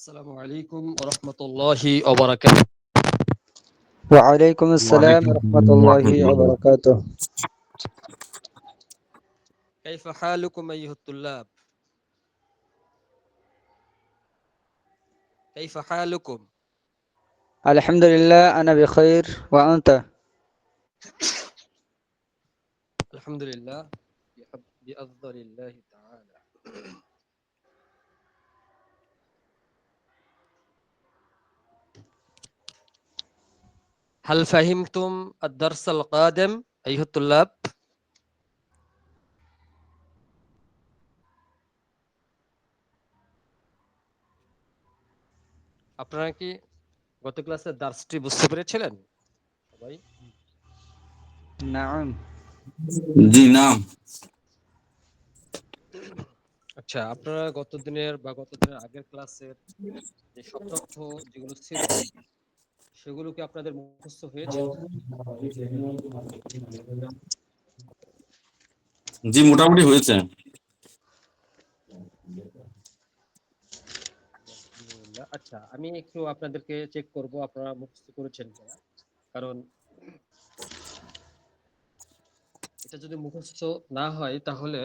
السلام عليكم ورحمة الله وبركاته. وعليكم السلام وعليكم ورحمة السلام الله ورحمة الله. وبركاته. كيف حالكم أيها الطلاب؟ كيف حالكم؟ الحمد لله أنا بخير وأنت؟ الحمد لله بأفضل الله تعالى. هل فهمتم الدرس القادم أيها الطلاب؟ আপনারা কি গত ক্লাসের দার্সটি বুঝতে পেরেছিলেন সবাই? نعم. জি না। আচ্ছা, আপনারা গত দিনের আগের ক্লাসের যে সব তথ্য যেগুলো ছিল সেগুলো কি আপনাদের মুখস্থ হয়েছে? জি মোটামুটি হয়েছে। আলহামদুলিল্লাহ। আচ্ছা, আমি একটু আপনাদেরকে চেক করব আপনারা মুখস্থ করেছেন কিনা, কারণ এটা যদি মুখস্থ না হয় তাহলে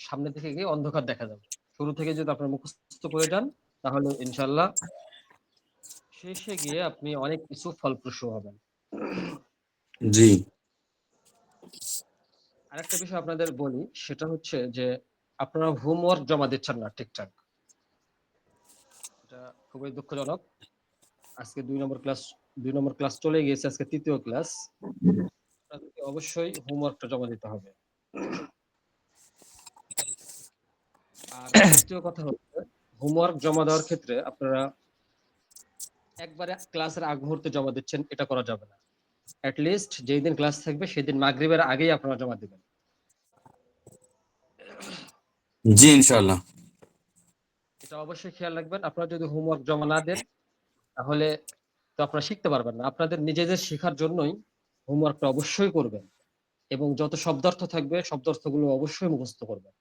সামনে থেকে গিয়ে অন্ধকার দেখা যাবে। শুরু থেকে যদি আপনারা মুখস্থ করে যান তাহলে ইনশাল্লাহ শেষে গিয়ে আপনি অনেক কিছু ফলপ্রসূ হবেন। জি আরেকটা বিষয় আপনাদের বলি, সেটা হচ্ছে যে আপনারা হোমওয়ার্ক জমা দিচ্ছেন না ঠিকঠাক। এটা খুবই দুঃখজনক। আজকে 2 নম্বর ক্লাস চলে গিয়েছে, আজকে 3য় ক্লাস। আপনাদেরকে অবশ্যই হোমওয়ার্কটা জমা দিতে হবে। আর দ্বিতীয় কথা হচ্ছে, হোমওয়ার্ক জমা দেওয়ার ক্ষেত্রে আপনারা একবারে ক্লাসের আগ মুহূর্তে জমা দিচ্ছেন, এটা করা যাবে না। অ্যাট লিস্ট যেই দিন ক্লাস থাকবে সেদিন মাগরিবের আগেই আপনারা জমা দিবেন। জি ইনশাআল্লাহ। এটা অবশ্যই খেয়াল রাখবেন। আপনারা যদি হোমওয়ার্ক জমা না দেন তাহলে তো আপনারা শিখতে পারবেন না। আপনাদের নিজেদের শেখার জন্যই হোমওয়ার্কটা অবশ্যই করবেন এবং যত শব্দার্থ থাকবে শব্দার্থগুলো অবশ্যই মুখস্থ করবেন।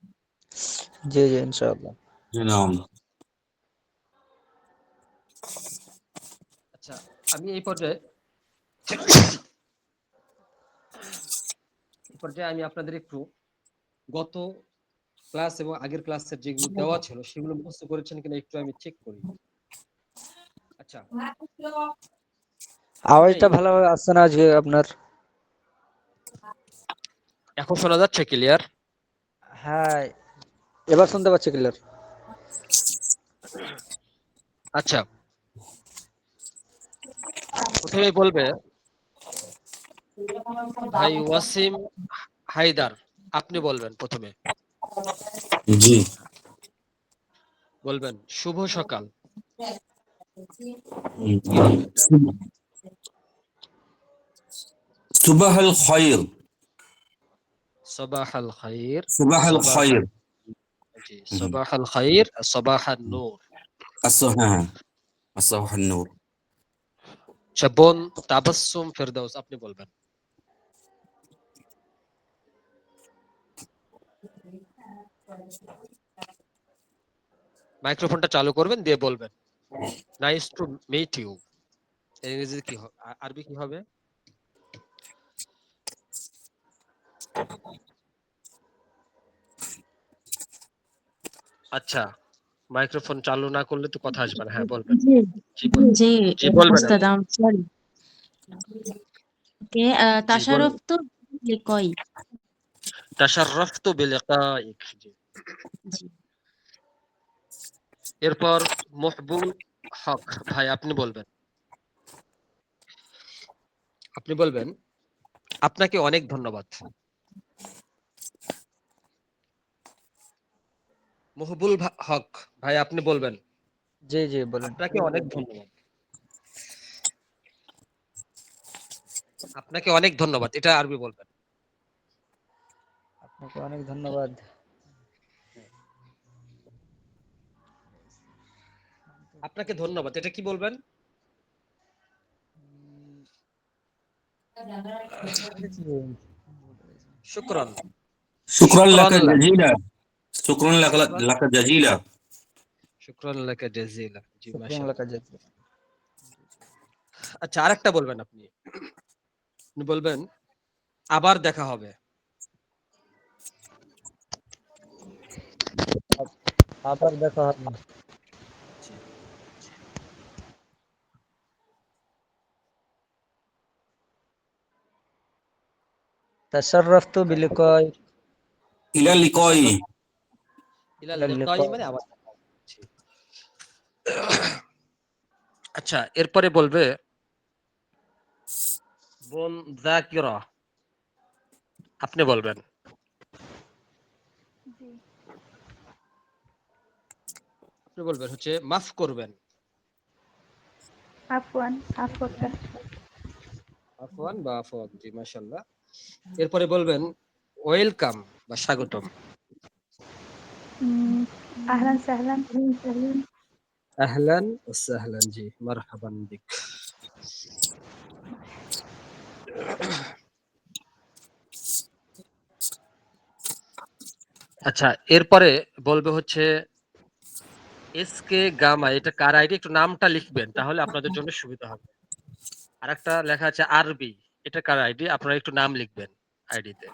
জি জি ইনশাআল্লাহ। জি না। আচ্ছা, আমি এই পর্যায়ে আমি আপনাদের একটু গত ক্লাস এবং আগের ক্লাসের যেগুলো দেওয়া ছিল সেগুলো মুখস্থ করেছেন কিনা একটু আমি চেক করি। আচ্ছা, আওয়াজটা প্রথমেই ভালোভাবে আসছে না আজকে আপনার। এখন শোনা যাচ্ছে ক্লিয়ার? হ্যাঁ, এবার শুনতে পাচ্ছি ক্লিয়ার। আচ্ছা, প্রথমেই বলবে ভাই ওয়াসিম হায়দার, আপনি বলবেন প্রথমে। জি বলবেন শুভ সকাল, কি বলবেন? সুবাহাল খায়র। সবাহ আল খাইর, সুবাহাল সবাহ খায়র। জি, সবাহ আল খাইর, সবাহ আন নূর। হ্যাঁ আসসাবাহান নূর। আচ্ছা, বোন তাবাসসুম ফেরদাউস, আপনি বলবেন। মাইক্রোফোনটা চালু করবেন, দিয়ে বলবেন নাইস টু মিট ইউ। ইংরেজি কি আরবি কি হবে? আচ্ছা, মাইক্রোফোন চালু না করলে তো কথা আসবে না। হ্যাঁ, বলবেন। জি জি বলবেন। জি জি বলবেন উস্তাদ, আপনি। সরি। ওকে, জি তাশারফ বলবেন। তো লিকয়। তাশাররাফতু বিলিকাইক। জি। জি এরপর মহবুব হক ভাই, আপনি বলবেন। আপনি বলবেন আপনাকে অনেক ধন্যবাদ। মহবুল হক ভাই, আপনি বলবেন জি জি বলেন। আপনাকে অনেক ধন্যবাদ। আপনাকে অনেক ধন্যবাদ, এটা আরবি বলবেন। আপনাকে অনেক ধন্যবাদ। আপনাকে ধন্যবাদ, এটা কি বলবেন? শুকরান। শুকরান শুকরান লাকা লাক। জাজিলা। শুকরান শুকরান লাকা জাজিলা। শুকরান লাকা জাযীলা। জি শুকরান মাশাআল্লাহ। লাকা জাযীলা। আচ্ছা আরেকটা বলবেন আপনি। আপনি বলবেন আবার দেখা হবে। আবার দেখা হবে। জি। তাশাররাফতু বিলিকাই। ইলা লিকাই। ইলা ইলা লিকাই লিকাই। মানে আবার দেখা হবে। জি। আচ্ছা এরপরে বলবে বোন যাকিরা। আপনি বলবেন। জি। আপনি বলবেন হচ্ছে মাফ করবেন। আফওয়ান, আফওয়াকা। আফওয়ান বা আফওয়ান। জি মাশাআল্লাহ। এরপরে বলবেন ওয়েলকাম বা স্বাগতম। উম আহলান সাহলান। আহলান ওয়া সাহলান। জি মারহাবান বিক। আচ্ছা এরপরে বলবে হচ্ছে এসকে গামা, এটা কার আইডি একটু নামটা লিখবেন তাহলে আপনাদের জন্য সুবিধা হবে। আরেকটা লেখা আছে আরবি, এটা কার আইডি আপনারা একটু নাম লিখবেন আইডিতে।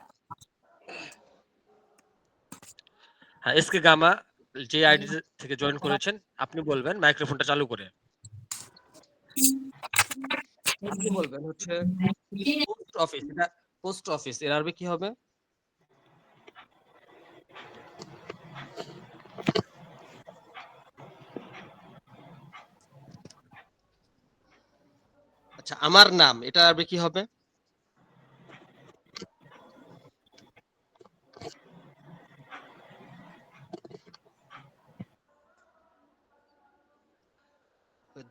হ্যাঁ এসকে গামা যে আইডি থেকে জয়েন করেছেন আপনি বলবেন মাইক্রোফোনটা চালু করে। আপনি বলবেন হচ্ছে পোস্ট অফিস, এটা পোস্ট অফিস এর আরবি কি হবে? আচ্ছা আমার নাম, এটা আরবি কি হবে?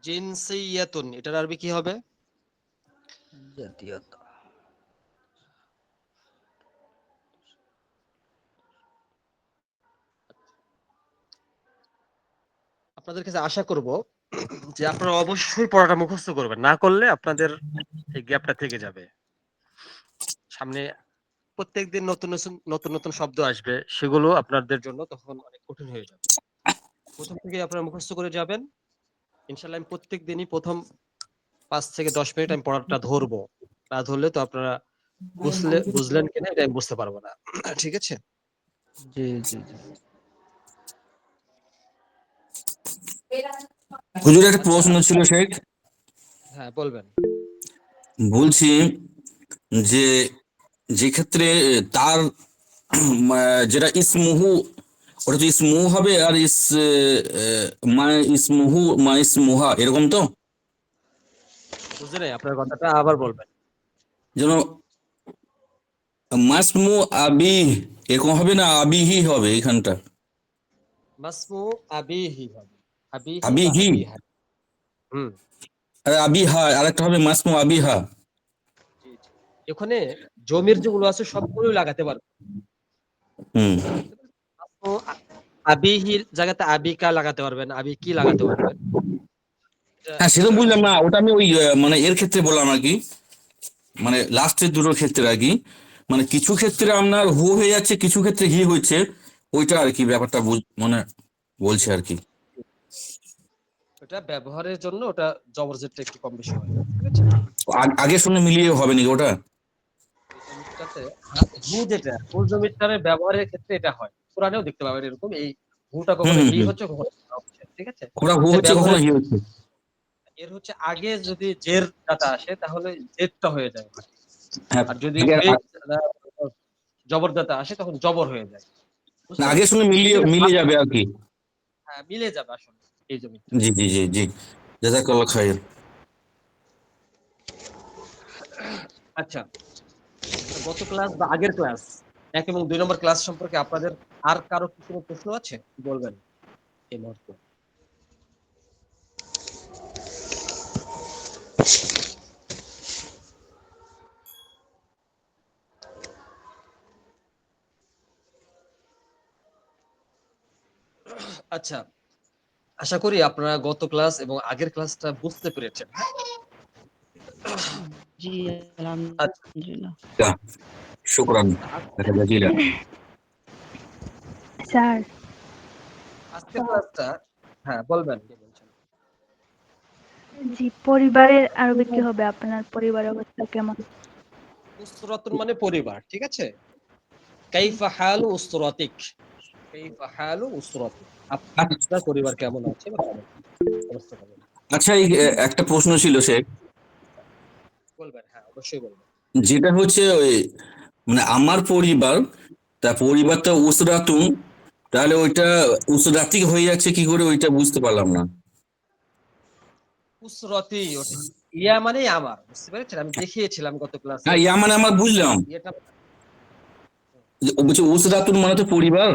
জিনসিয়াতুন, এটার আরবি কি হবে? জাতীয়তা। আপনাদের কাছে আশা করব যে আপনারা অবশ্যই পড়াটা মুখস্থ করবেন, না করলে আপনাদের এই গ্যাপটা থেকে যাবে। সামনে প্রত্যেকদিন নতুন নতুন নতুন নতুন শব্দ আসবে, সেগুলো আপনাদের জন্য তখন অনেক কঠিন হয়ে যাবে। প্রথম থেকে আপনারা মুখস্থ করে যাবেন। ইনশাআল্লাহ আমি প্রত্যেক দিনই প্রথম 5 থেকে 10 মিনিট আমি পড়াটা ধরবো। না ধরলে তো আপনারা বুঝলেন কিনা এটা আমি বুঝতে পারবো না। ঠিক আছে? জি, জি, জি। হুজুর একটা আচ্ছা প্রশ্ন ছিল শেখ। হ্যাঁ বলবেন। বলছি যে যে ক্ষেত্রে তার যেটা ইসমুহু, ওটা তো ইসমুহু হবে, আর মা ইসমুহু মা ইসমুহা এরকম তো। বুঝে নাই আপনার কথাটা, আবার বলবেন। যেন মাসমু আবি এরকম হবে না, আবিহি হবে এখানটা। মাসমু আবিহি হবে। আবিহি বা আবিহি আবিহা। হুম। আর আবিহা, আরেকটা হবে মাসমু আবিহা। জি, জি। এখানে জমির যেগুলো আছে সবগুলোই লাগাতে পারবেন। হুম। মাসমু আবিহির জায়গাতে আবিকা লাগাতে পারবেন, আবিকি লাগাতে পারবেন। এটা হ্যাঁ, সেটা বুঝলাম না, ওটা আমি ওই মানে এর ক্ষেত্রে বললাম আর কি, মানে লাস্টের দুটোর ক্ষেত্রে আর কি। মানে কিছু ক্ষেত্রে আপনার হু হয়ে যাচ্ছে, কিছু ক্ষেত্রে হি হচ্ছে, ওইটা আর কি ব্যাপারটা মানে বলছে আর কি। ওটা ব্যবহারের জন্য ওটা জবরজেরটা একটু কম বেশি হয়। ঠিক আছে? আগের সঙ্গে মিলিয়ে হবে নাকি ওটা? এই জমিটাতে হু যেটা মূল জমিটার ব্যবহারের ক্ষেত্রে এটা হয়। কোরআনেও দেখতে পাবেন এরকম, এই হুটা হুম, কখনো হুম, হি হুম। হচ্ছে কখনো হা হচ্ছে। ঠিক আছে? ওটা হু এটা হচ্ছে, কখনো ব্যবহারের হি হচ্ছে। এর হচ্ছে আগে যদি জের ডাটা আসে তাহলে জেরটা হয়ে যায় ওখানে। হ্যাঁ, আর যদি আগে জবর ডাটা আসে তখন জবর হয়ে যায়। বুঝতে আগের পারছেন? সঙ্গে মিলিয়ে এখানে মিলে যাবে আর কি। হ্যাঁ, মিলে যাবে আসলে এই জমিটা। জি, জি, জি, জি। জাযাকাল্লাহ খাইর। আচ্ছা, গত ক্লাস বা আগের ক্লাস ১ এবং ২ নম্বর ক্লাস সম্পর্কে আপনাদের আর কারো কি কোনো প্রশ্ন আছে? বলবেন এই মুহূর্তে। আচ্ছা, আশা করি আপনারা গত ক্লাস এবং আগের ক্লাসটা বুঝতে পেরেছেন। জি আচ্ছা, আলহামদুলিল্লাহ। শুকরান। জাযিলা। স্যার, আজকের ক্লাসটা হ্যাঁ বলবেন, কি বলছেন? জি, পরিবারের আরবি কি হবে? আপনার পরিবারের অবস্থা কেমন? উসরাতুন মানে পরিবার, ঠিক আছে? কাইফা হালু উসরাতিক, কাইফা হালু উসরাতিক, আপনার পরিবার কেমন আছে বা কেমন অবস্থা কেমন? আচ্ছা, এই একটা প্রশ্ন ছিল সে, বলবেন, হ্যাঁ অবশ্যই বলবেন। যেটা হচ্ছে ওই মানে আমার পরিবার, তা পরিবারটা উসরাতুন, তাহলে ওইটা উসরাতি হয়ে যাচ্ছে কি করে, ওইটা বুঝতে পারলাম না। উসরতি, ওটা ইয়া মানেই আমার, বুঝতে পেরেছেন? আমি দেখিয়েছিলাম গত ক্লাসে হ্যাঁ, ইয়া মানে আমার বুঝলাম, ইয়েটা। যে ও বলছে উসরাতুন মানে তো পরিবার।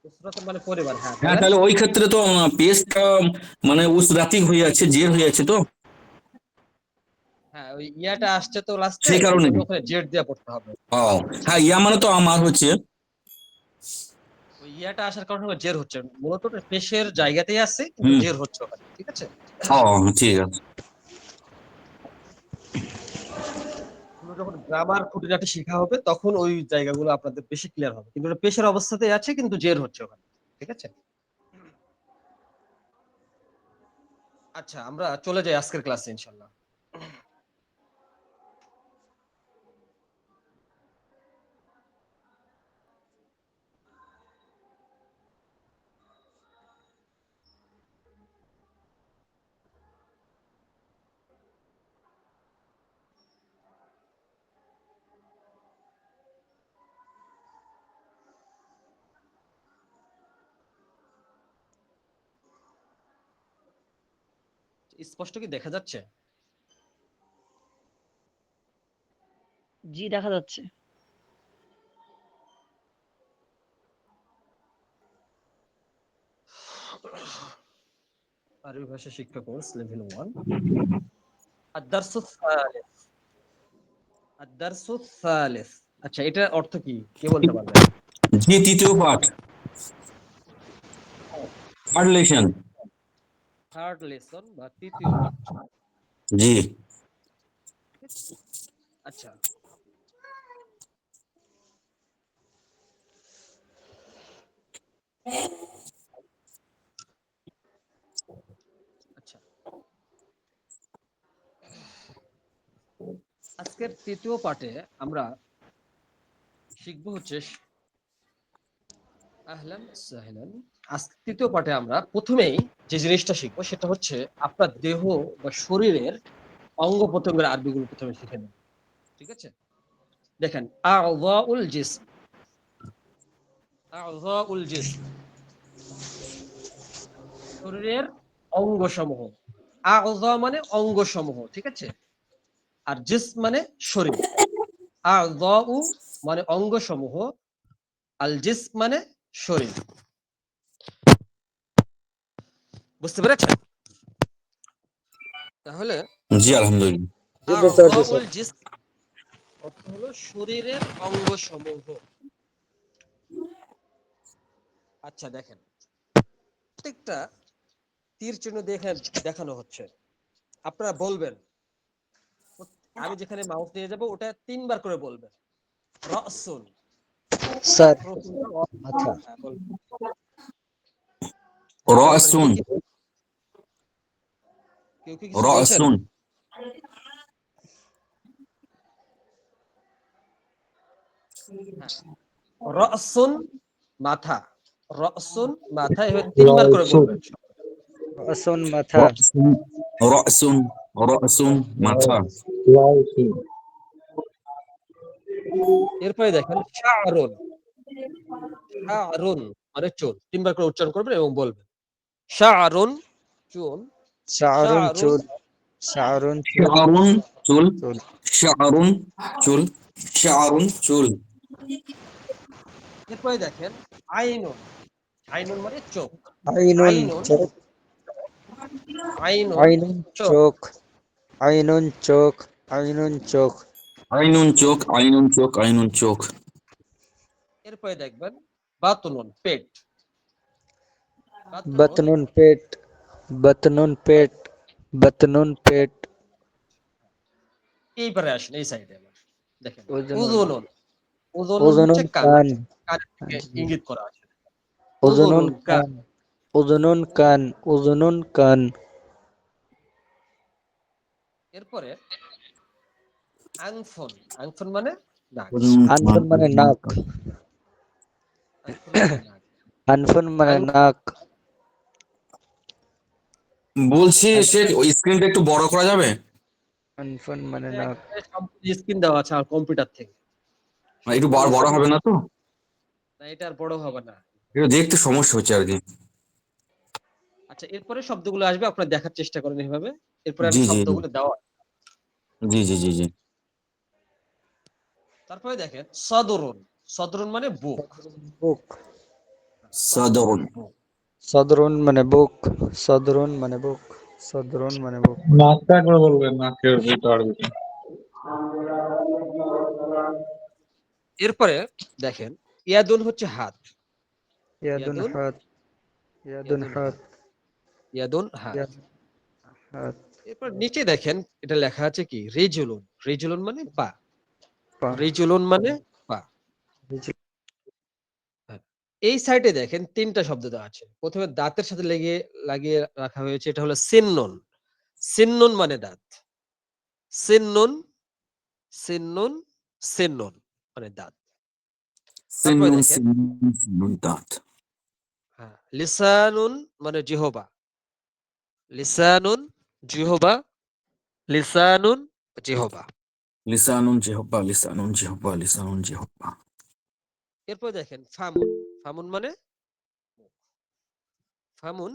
উসরাতুন মানে পরিবার, হ্যাঁ হ্যাঁ, বলেন। তাহলে ওই ক্ষেত্রে তো পেজটা মানে উসরাতি হয়ে যাচ্ছে, জের হয়ে যাচ্ছে তো, হ্যাঁ ওই ইয়াটা আসছে তো লাস্টে, সেই এই কারণে। জন্য ওখানে জেড দিয়ে পড়তে হবে। ও, হ্যাঁ, ইয়া মানে তো আমার হচ্ছে। ওই ইয়াটা আসার কারণে ওর জের হচ্ছে, মূলত ওটা পেশের জায়গাতেই আছে কিন্তু হুম। জের হচ্ছে ওখানে, ঠিক আছে? ও, ঠিক আছে। এগুলো যখন গ্রামার খুঁটিনাটি শেখা হবে তখন ওই জায়গাগুলো আপনাদের বেশি ক্লিয়ার হবে, কিন্তু ওটা পেশের অবস্থাতেই আছে কিন্তু জের হচ্ছে ওখানে, ঠিক আছে? আচ্ছা, আমরা চলে যাই আজকের ক্লাসে ইনশাল্লাহ। স্পষ্ট কি দেখা যাচ্ছে? জি, দেখা যাচ্ছে। আরবি ভাষা শিক্ষা কোর্স লেভেল 1, আদ-দারসু সালিস, আদ-দারসু সালিস। আচ্ছা, এটার অর্থ কি কে বলতে পারবেন? জি, তৃতীয় পাঠ, থার্ড লেসন। থার্ড লেসন বা তৃতীয় পাঠ। জি। আচ্ছা, আচ্ছা, আজকের তৃতীয় পাঠে আমরা শিখব হচ্ছে আহলান সাহলান। আজ তৃতীয় পাঠে আমরা প্রথমেই যে জিনিসটা শিখবো সেটা হচ্ছে আপনার দেহ বা শরীরের অঙ্গ প্রত্যঙ্গের আরবিগুলো প্রথমে শিখে নেব, ঠিক আছে? দেখেন, আ'যাউল জিসম, আ'যাউল জিসম, শরীরের অঙ্গ সমূহ। আ'যা মানে অঙ্গ সমূহ, ঠিক আছে? আর জিসম মানে শরীর। আ'যাউ মানে অঙ্গ সমূহ, আল জিসম মানে শরীর। বুঝতে পেরেছেন? তাহলে জি, আলহামদুলিল্লাহ। জি, বুঝতে পারছি স্যার। আ'যাউল জিসম অর্থ হলো শরীরের অঙ্গ সমূহ। আচ্ছা দেখেন, প্রত্যেকটা তীর চিহ্ন দেখেন দেখানো হচ্ছে, আপনারা বলবেন। আমি যেখানে মাউস নিয়ে যাব ওটা ৩ বার করে বলবেন। রাসুন, স্যার, প্রথম মাথা। হ্যাঁ বলবেন। হ্যাঁ বলবেন, রাসুন, কেউ কি কিছু বলছেন? রাসুন। হ্যাঁ, রাসুন মাথা, রাসুন মাথা, এভাবে ৩ বার করে বলবেন। আসুন, মাথা। রাসুন, রাসুন, রাসুন, মাথা। এরপরে দেখেন শা'রুন, শা'রুন মানে চুল। ৩ বার করে উচ্চারণ করবেন এবং বলবেন শা'রুন চুল, শাহরুন শা'রুন চুল, শাহরুন চুল, শাআরুন চুল, চুল। শাআরুন চুল, শাআরুন চুল। এরপরে দেখেন আইনুন, আইনুন মানে চোখ। আইনুন আইনুন, চোখ, আইনুন আইনুন চোখ। চোখ, আইনুন চোখ, আইনুন চোখ। আইনুন চোখ, আইনুন চোখ, আইনুন চোখ। এরপরে দেখবেন বাতনুন পেট, বাতনুন বতনুন পেট, বতনুন পেট, বতনুন পেট। এইবারে আসেন এই সাইডে আবার দেখেন ওজনুন, উযুনুন, ওজনুন হচ্ছে ওজনুন কান, কান। কানের দিকে জি। ইঙ্গিত করা আছে। ওজনুন উযুনুন কান। কান। ওজনুন কান। ওজনুন কান। এরপরে আনফুন, আনফুন মানে নাক, আনফুন মানে নাক। আনফুন মানে নাক। আনফুন মানে আন নাক। বলছি আচ্ছা, সে ওই স্ক্রিনটা একটু বড় করা যাবে? আনফুন মানে এটা নাক। এখানে সম্পূর্ণ স্ক্রিন দেওয়া আছে আর কম্পিউটার থেকে। মানে একটু সম্পূর্ণ বড় বড় স্ক্রিন, হবে না তো? না এটা আর বড় হবে না। একটু দেখতে সমস্যা হচ্ছে আর কি। আচ্ছা, এরপরে শব্দগুলো আসবে, আপনারা দেখার চেষ্টা করেন এভাবে। এরপরে আমি জি জি জি শব্দগুলো দেওয়া। জি জি জি জি। তারপরে দেখেন সদরুন, সদরুন মানে বুক, বুক। সদরুন সাদরুন। বুক। সদরুন মানে বুক। সদরুন মানে বুক। সদরুন মানে বুক। নাকটা একবার বলবেন, নাকের ভিতর দিকে। এরপরে দেখেন ইয়াদুন হচ্ছে হাত, ইয়াদুন ইয়াদুন, হাত। ইয়াদুন ইয়াদুন হাত। হাত, ইয়াদুন হাত। ইয়াদ হাত। এরপর নিচে দেখেন এটা লেখা আছে কি রিজুলুন, রিজুলুন মানে পা, পা। রিজুলুন মানে পা। হ্যাঁ। এই সাইডে দেখেন তিনটা শব্দ দেওয়া আছে। প্রথমে দাঁতের সাথে লাগিয়ে রাখা হয়েছে, এটা হলো সিন্নুন, সিন্নুন মানে দাঁত, সিন্নুন, সিন্নুন, সিন্নুন মানে দাঁত। তারপরে সিনুন দেখেন সিনুন সিনুন দাঁত। হ্যাঁ, লিসানুন মানে জিহবা, লিসানুন, জিহবা, লিসানুন, জিহবা। লিসানুন জিহ্বা লিসানুন জিহ্বা লিসানুন জিহ্বা। এরপর দেখেন ফামুন, ফামুন মানে মুখ, ফামুন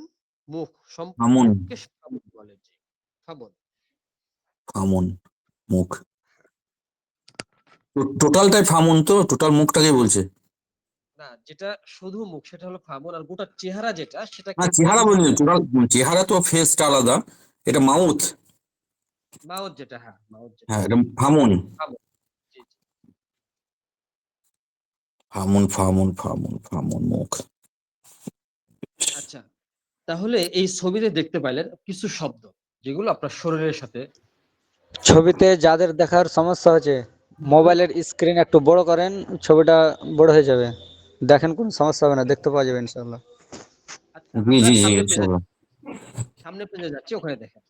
মুখ, সম্পূর্ণ ফামুন। মুখকে ফামুন বলে। জি, ফামুন। ফামুন মুখ। টোটালটাই ফামুন তো, টোটাল মুখটাকে বলছে? না, যেটা শুধু মুখ সেটা হলো ফামুন, আর গোটা চেহারা যেটা না সেটাকে চেহারা ফামুন বলিনি, বলে। টোটাল চেহারা তো ফেসটা আলাদা, এটা মাউথ। মাউথ যেটা, হ্যাঁ মাউথ যেটা, হ্যাঁ এটা ফামুন। ফামুন। জি জি। ফামুন ফামুন ফামুন ফামুন মুখ। আচ্ছা, তাহলে এই ছবিতে দেখতে পাইলেন কিছু শব্দ যেগুলো আপনার শরীরের সাথে। ছবিতে যাদের দেখার সমস্যা হচ্ছে মোবাইলের স্ক্রিন একটু বড় করেন, ছবিটা বড় হয়ে যাবে। দেখেন কোনো সমস্যা হবে না, দেখতে পাওয়া যাবে ইনশাআল্লাহ। আচ্ছা, জি আমরা জি জি সামনে পেজে, ইনশাআল্লাহ। সামনে পেজে যাচ্ছি, ওখানে দেখেন।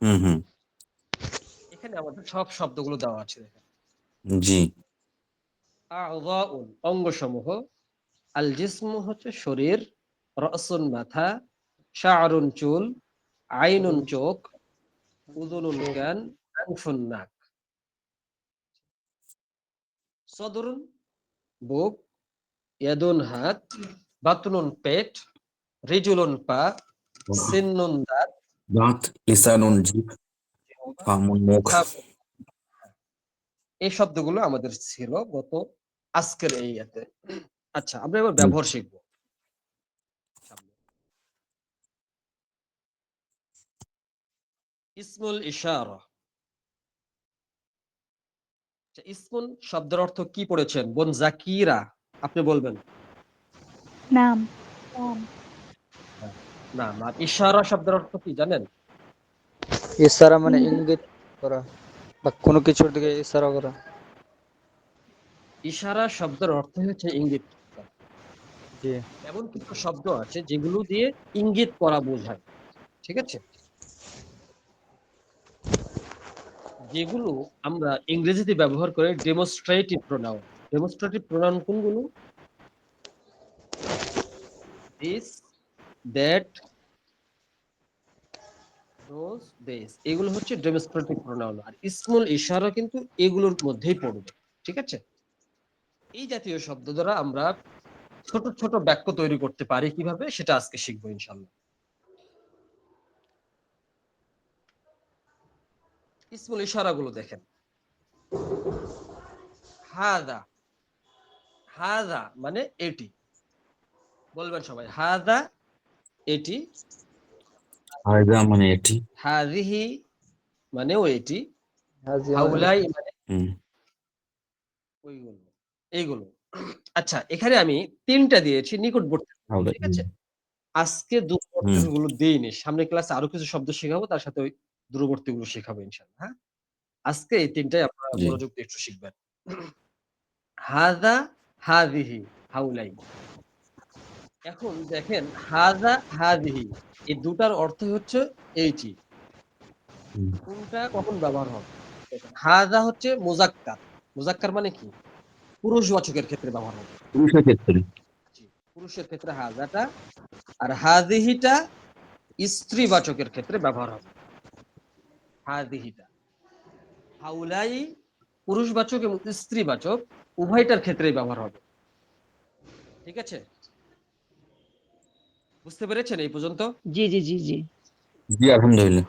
হুম হুম। এখানে আমাদের সব শব্দগুলো দেওয়া আছে দেখেন। জি। আ'যাউন অঙ্গসমূহ, আল জিসমু হচ্ছে শরীর, রাসুন মাথা, শা'রুন চুল, আইনুন চোখ, উযুনুন কান, আনফুন নাক। সদরুন বুক, ইয়াদুন হাত, বাতনুন পেট, রিজুলুন পা, সিন্নুন দাঁত, দাঁত। লিসানুন জিভ। ফামুন মুখ। ফামুন। এই শব্দগুলো আমাদের ছিল গত আজকের এই ইয়াতে। আচ্ছা, আমরা এবার ব্যবহার শিখবো সামনে। ইসমুল ইশারা। আচ্ছা, ইসমুন শব্দের অর্থ কি পড়েছেন বোন জাকিরা? আপনি বলবেন। নাম। হ্যাঁ, না না, ইশারা শব্দের অর্থ কি জানেন? ইশারা মানে ইঙ্গিত। ইঙ্গিত করা বা কোনো কিছুর দিকে ইশারা করা। ইশারা শব্দের অর্থ হচ্ছে ইঙ্গিত করা। জি। এমন কিছু শব্দ আছে যেগুলো দিয়ে ইঙ্গিত করা বোঝায়, ঠিক আছে? যেগুলো আমরা ইংরেজিতে ব্যবহার করে ডেমনস্ট্রেটিভ প্রোনাউন। ডেমনস্ট্রেটিভ প্রোনাউন কোনগুলো? দিস, দ্যাট, দোজ, দিস, এগুলো হচ্ছে ডেমনস্ট্রেটিভ প্রোনাউন। আর ইসমুল ইশারা কিন্তু এগুলোর মধ্যেই পড়বে, ঠিক আছে? এই জাতীয় শব্দ দ্বারা আমরা ছোট ছোট বাক্য তৈরি করতে পারি কিভাবে, সেটা আজকে শিখবো ইনশাল্লাহ। ইসমুল ইশারা গুলো দেখেন। হাদা, হাদা মানে এটি, বলবেন সবাই হাদা এটি, হায়দা মানে এটি। হাদিহি মানেও এটি, হাজিয়া মানে হাউলাই মানে হুম। ওইগুলো, এইগুলো। আচ্ছা, এখানে আমি তিনটা দিয়েছি নিকটবর্তী, হায়দা। ঠিক আছে? আজকে দূরবর্তী হুম। গুলো দিইনি, সামনে ক্লাসে আরো কিছু শব্দ শেখাবো, তার সাথে ওই দূরবর্তী গুলো শেখাবো ইনশাল্লাহ। হ্যাঁ, আজকে এই তিনটাই আপনারা জি। মনোযোগ দিয়ে একটু শিখবেন। হাযা, হাযিহি, হাউলাই। এখন দেখেন হাযা, হাযিহি এই দুটার অর্থ হচ্ছে এইটি। হুম। কোনটা কখন ব্যবহার হবে? দেখেন হাযা হচ্ছে মুযাক্কার। মুযাক্কার মানে কি? পুরুষবাচকের ক্ষেত্রে ব্যবহার হবে। পুরুষের ক্ষেত্রে জি, পুরুষের ক্ষেত্রে হাযাটা, আর হাযিহিটা স্ত্রীবাচকের ক্ষেত্রে ব্যবহার হবে। হাযিহিটা। হাউলাই পুরুষবাচক এবং স্ত্রীবাচক উভয়টার ক্ষেত্রেই ব্যবহার হবে। ঠিক আছে? বুঝতে পেরেছেন এই পর্যন্ত? জি জি জি জি। জি আলহামদুলিল্লাহ।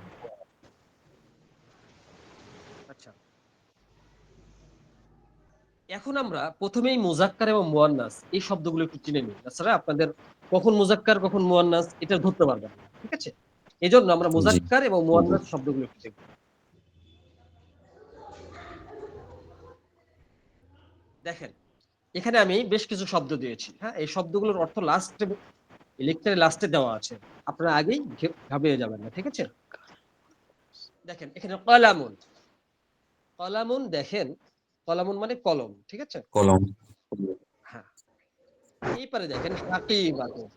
আচ্ছা। এখন আমরা প্রথমেই মুযাক্কার এবং মুয়ান্নাস এই শব্দগুলো একটু চিনে নিই। তাছাড়া আপনাদের কখন মুযাক্কার কখন মুয়ান্নাস এটা ধরতে পারবেন না। ঠিক আছে? এজন্য আমরা জি মুযাক্কার এবং মুয়ান্নাস শব্দগুলো একটু দেখব। দেখেন, এখানে আমি বেশ কিছু শব্দ দিয়েছি। হ্যাঁ? এই শব্দগুলোর অর্থ লেকচারের লাস্টে দেওয়া আছে। আপনারা আগেই ঘাবড়িয়ে যাবেন না। ঠিক আছে? দেখেন এখানে কলামুন। কলামুন দেখেন, কলামুন মানে কলম। ঠিক আছে? কলম। হ্যাঁ। এই পারে দেখেন হাকিবাতুন।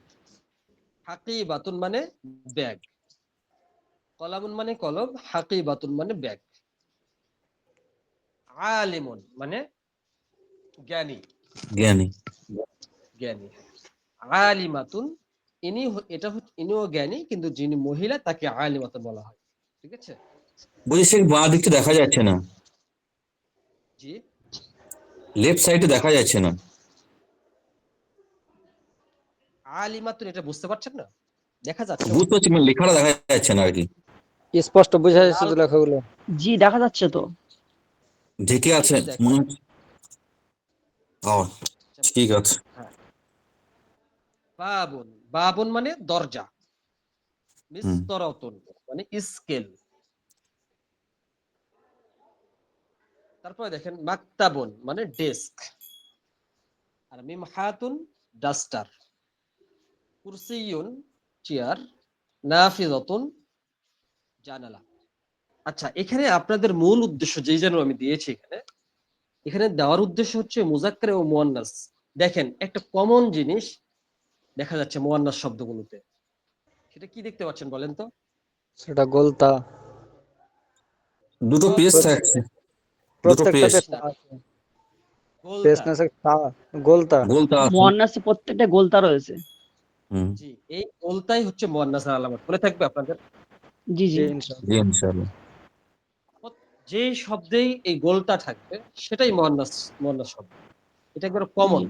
হাকিবাতুন মানে ব্যাগ। কলামুন মানে কলম, হাকিবাতুন মানে ব্যাগ। আলিমুন মানে জ্ঞানী। জ্ঞানী। জ্ঞানী। আলিমাতুন ইনিও জ্ঞানী, কিন্তু যিনি মহিলা তাকে আলিমাতুন বলা হয়। ঠিক আছে? বলছি সে বাঁ দিকটা দেখা যাচ্ছে না, জি। লেফট সাইডে দেখা যাচ্ছে না। আলিমাতুন এটা বুঝতে পারছেন না? দেখা যাচ্ছে বুঝতে পারছি মানে লেখাটা দেখা যাচ্ছে না আর কি, স্পষ্ট বোঝা যাচ্ছে লাল তো লেখাগুলো? জি দেখা যাচ্ছে তো। ঢেকে এই আছে যে দেখেন। মনে হচ্ছে। ও, ঠিক আছে। হ্যাঁ। বাবুন, বাবুন মানে দরজা। হুম। মিস্তরাতুন মানে স্কেল। তারপরে দেখেন মাকতাবুন মানে ডেস্ক। আর মিমহাতুন ডাস্টার। কুরসিয়ুন চেয়ার। নাফিযাতুন জানালা। আচ্ছা, এখানে আপনাদের মূল উদ্দেশ্য যেই যেন আমি দিয়েছি এখানে, এখানে দেওয়ার উদ্দেশ্য হচ্ছে মুযাক্কার ও মুয়ান্নাস। দেখেন একটা কমন জিনিস দেখা যাচ্ছে মুয়ান্নাস শব্দগুলোতে। সেটা কি দেখতে পাচ্ছেন বলেন তো? সেটা গোলতা। দুটো পেজ প্রত্যেক- থাকছে, দুটো প্রত্যেকটা পেজ। পেজ না, আছে। পেজ গোলতা। না গোলতা। গোলতা আছে। মুয়ান্নাসে প্রত্যেকটা গোলতা রয়েছে। হুম। জি, এই গোলতাই হচ্ছে মুয়ান্নাসের আলামত। মনে থাকবে আপনাদের? জি জি জি ইনশাআল্লাহ। জি ইনশাআল্লাহ। যে শব্দেই এই গোলতা থাকবে সেটাই মুয়ান্নাস, মুয়ান্নাস শব্দ। এটা একবার কমন। জি।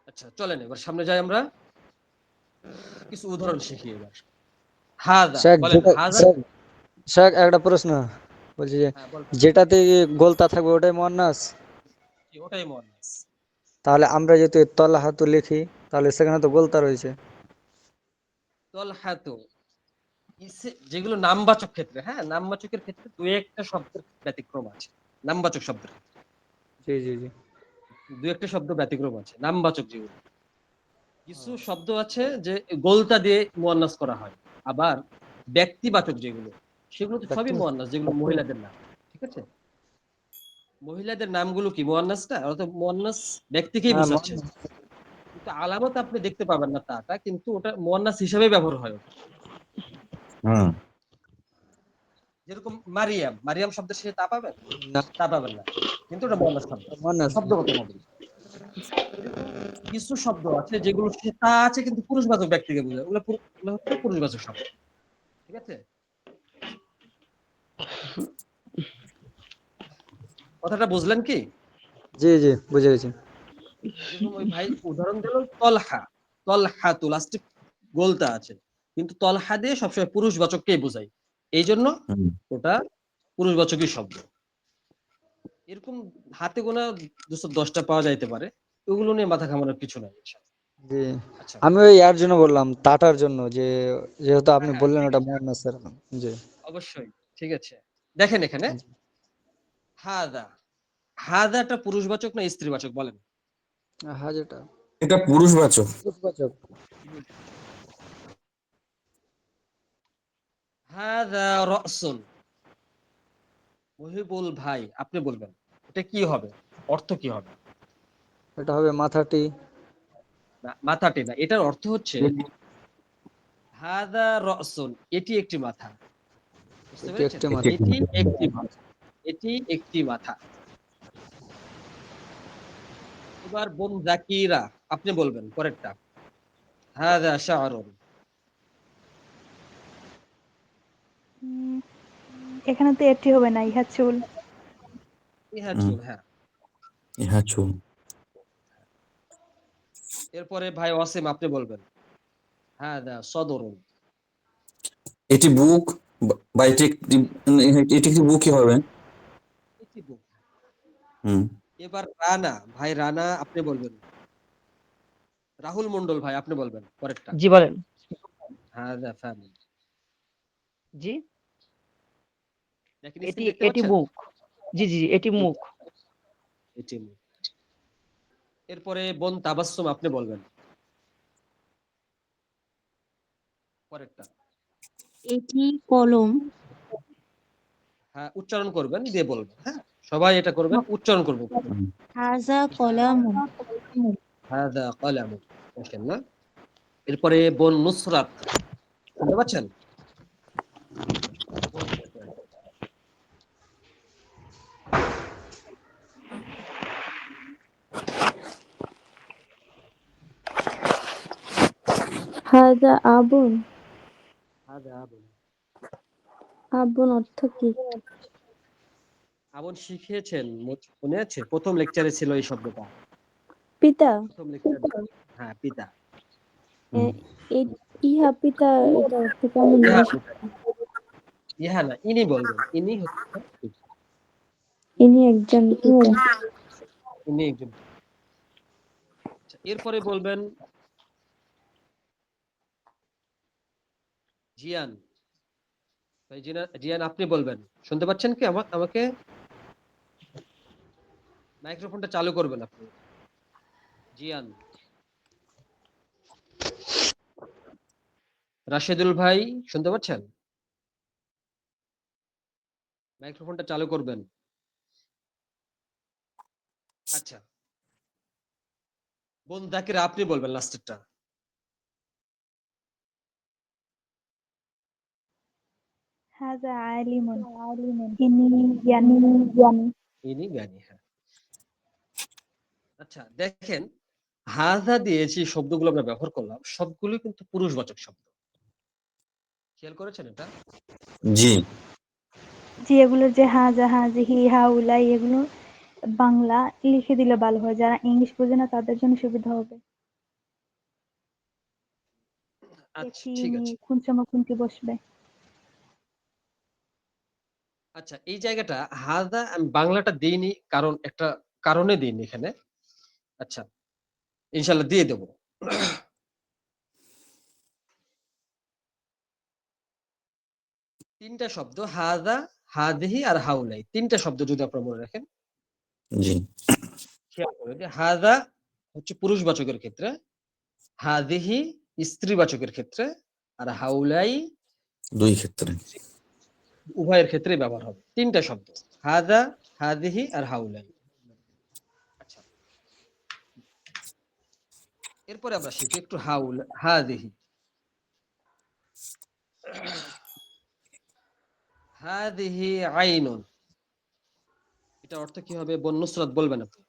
আচ্ছা, চলেন এবার সামনে যাই আমরা। কিছু উদাহরণ শিখি এবার। হাদা শেখ বলেন, যেটা হাদা। শেখ শেখ একটা প্রশ্ন বলছি যে হ্যাঁ বলেন। যেটাতে গোলতা থাকবে ওটাই মুয়ান্নাস? জি, ওটাই মুয়ান্নাস। তাহলে আমরা যদি তলহাতু লিখি তাহলে সেখানে তো গোলতা রয়েছে। তলহাতু যেগুলো নামবাচক ক্ষেত্রে, হ্যাঁ নামবাচকের ক্ষেত্রে দুই একটা শব্দের ব্যতিক্রম আছে। নামবাচক শব্দের ক্ষেত্রে জি জি জি। দুই একটা শব্দ ব্যতিক্রম আছে নামবাচক যেগুলো। কিছু শব্দ আছে যে গোলতা দিয়ে মুয়ান্নাস করা হয়। আবার ব্যক্তিবাচক যেগুলো, সেগুলো তো সবই মুয়ান্নাস, যেগুলো মহিলাদের নাম। ঠিক আছে? মহিলাদের নামগুলো কি মুয়ান্নাস না? ওরা তো মুয়ান্নাস ব্যক্তিকেই হ্যাঁ বোঝাচ্ছে। কিন্তু আলামত আপনি দেখতে পাবেন না তাটা, কিন্তু ওটা মুয়ান্নাস হিসেবে ব্যবহার হয় ওটা। হুম। যেরকম মারিয়াম, মারিয়াম শব্দের শেষে তা পাবেন? না তা পাবেন না। কিন্তু ওটা মুয়ান্নাস শব্দ। মুয়ান্নাস না। শব্দগতভাবে। এরকম কিছু শব্দ আছে যেগুলো শেষে তা আছে কিন্তু পুরুষবাচক ব্যক্তিকে বোঝায়। ওগুলো হচ্ছে পুরুষবাচক শব্দ। ঠিক আছে? কথাটা বুঝলেন কি? জি জি বুঝে গেছি। যেরকম ওই ভাই উদাহরণ দিল তলহা। তলহা তো লাস্টে গোলতা আছে। কিন্তু তলহা দিয়ে সবসময় পুরুষবাচককেই বোঝায়। এই জন্য হুম। ওটা পুরুষবাচকই শব্দ। এরকম হাতে গোনা 210টা পাওয়া যাইতে পারে। ওগুলো নিয়ে মাথা ঘামানোর কিছু নাই। জি আচ্ছা। আমি ওই ইয়ার জন্য বললাম তাটার জন্য যে যেহেতু হ্যাঁ আপনি হ্যাঁ বললেন ঠিক ওটা আছে, মুয়ান্নাসের। জি অবশ্যই ঠিক আছে। দেখেন এখানে হাদা। হাদাটা পুরুষবাচক না স্ত্রীবাচক বলেন? হ্যাঁ যেটা এটা পুরুষবাচক। পুরুষবাচক। হাদা রাসুন। মহিবুল ভাই আপনি বলবেন এটা কি হবে, অর্থ কি হবে? এটা হবে মাথাটি। না, মাথাটি না, এটার অর্থ হচ্ছে হাদা রসুন, এটি একটি মাথা। বুঝতে এটি পেরেছেন? একটি মাথা। এটি একটি মাথা, এটি একটি মাথা। এবার বোন জাকিরা আপনি বলবেন পরেরটা। হাদা শাহরুন। উম, এখানে তো এটি হবে না, ইহা চুল। ইহা চুল, হ্যাঁ। ইহা চুল। এরপরে ভাই ওয়াসিম আপনি বলবেন হাদা সদরুন। এটি বুক, বা এটি একটি বুকই হবে। এটি বুক। হুম। এবার রানা ভাই, রানা আপনি বলবেন। রাহুল মন্ডল ভাই আপনি বলবেন পরেরটা। জি বলেন। হাদা ফাম। জি, দেখেন এটি স্ক্রিন দেখতে এটি পাচ্ছেন? মুখ। জি জি, এটি মুখ। এটি মুখ। এরপরে বোন তাবাসসুম আপনি বলবেন পরেরটা। এটি কলম। হ্যাঁ, উচ্চারণ করবেন দিয়ে বলবেন, হ্যাঁ সবাই এটা করবেন, উচ্চারণ করবেন। হাজা কলামুন। হাদা কলামুন। মাশাআল্লাহ। এরপরে বোন নুসরাত শুনতে পাচ্ছেন? হাদা আবুন। হাদা আবুন। আবুন অর্থ কি? আবুন শিখিয়েছেন, মনে আছে প্রথম লেকচারে ছিল এই শব্দটা। পিতা। প্রথম লেকচার, হ্যাঁ পিতা। হুম। ইহা পিতা, এটা অর্থ কেমন ইহা জিনিস? পিতা, ইহা না, ইনি বলবেন, ইনি হচ্ছে পিতা। ইনি একজন পিতা। ইনি একজন। আচ্ছা, এরপরে বলবেন জিয়ান ভাই। জিয়ান আপনি বলবেন। শুনতে পাচ্ছেন কি আমাকে? মাইক্রোফোনটা চালু করবেন আপনি। জিয়ান। রাশেদুল ভাই শুনতে পাচ্ছেন? মাইক্রোফোনটা চালু করবেন। আচ্ছা, বোন জাকিরা আপনি বলবেন লাস্টেরটা। হাজা আলিমুন, ইনি জ্ঞানী। ইনি জ্ঞানী, হ্যাঁ। আচ্ছা দেখেন, হাজা দিয়ে যে শব্দগুলো আমরা ব্যবহার করলাম সবগুলো কিন্তু পুরুষবাচক শব্দ। খেয়াল করেছেন এটা? জি। জি, এগুলোর যে হাজা, হাজিহি, হাউলাই এগুলো বাংলা লিখে দিলে ভালো হয়, যারা ইংলিশ বোঝে না তাদের জন্য সুবিধা হবে। আচ্ছা এটি, ঠিক ইনি, আছে। খুনসামা খুন্তি বসবে। আচ্ছা, এই জায়গাটা হাজা আমি বাংলাটা দিইনি, কারণ একটা কারণে দিইনি এখানে। আচ্ছা, ইনশাল্লাহ দিয়ে দেবো। তিনটা শব্দ হাজা, হাদিহি আর হাউলাই, তিনটা শব্দ যদি আপনারা মনে রাখেন, জি। খেয়াল করে যে হাজা হচ্ছে পুরুষবাচকের ক্ষেত্রে, হাদিহি স্ত্রীবাচকের ক্ষেত্রে, আর হাউলাই দুই ক্ষেত্রে। উভয়ের ক্ষেত্রেই ব্যবহার হবে। তিনটা শব্দ, হাজা, হাদিহি আর হাউলাই। আচ্ছা, এরপরে আমরা শিখি একটু হাদিহি। হাদিহি আইনুন, এটা অর্থ কি হবে বোন নুসরাত বলবেন আপনি।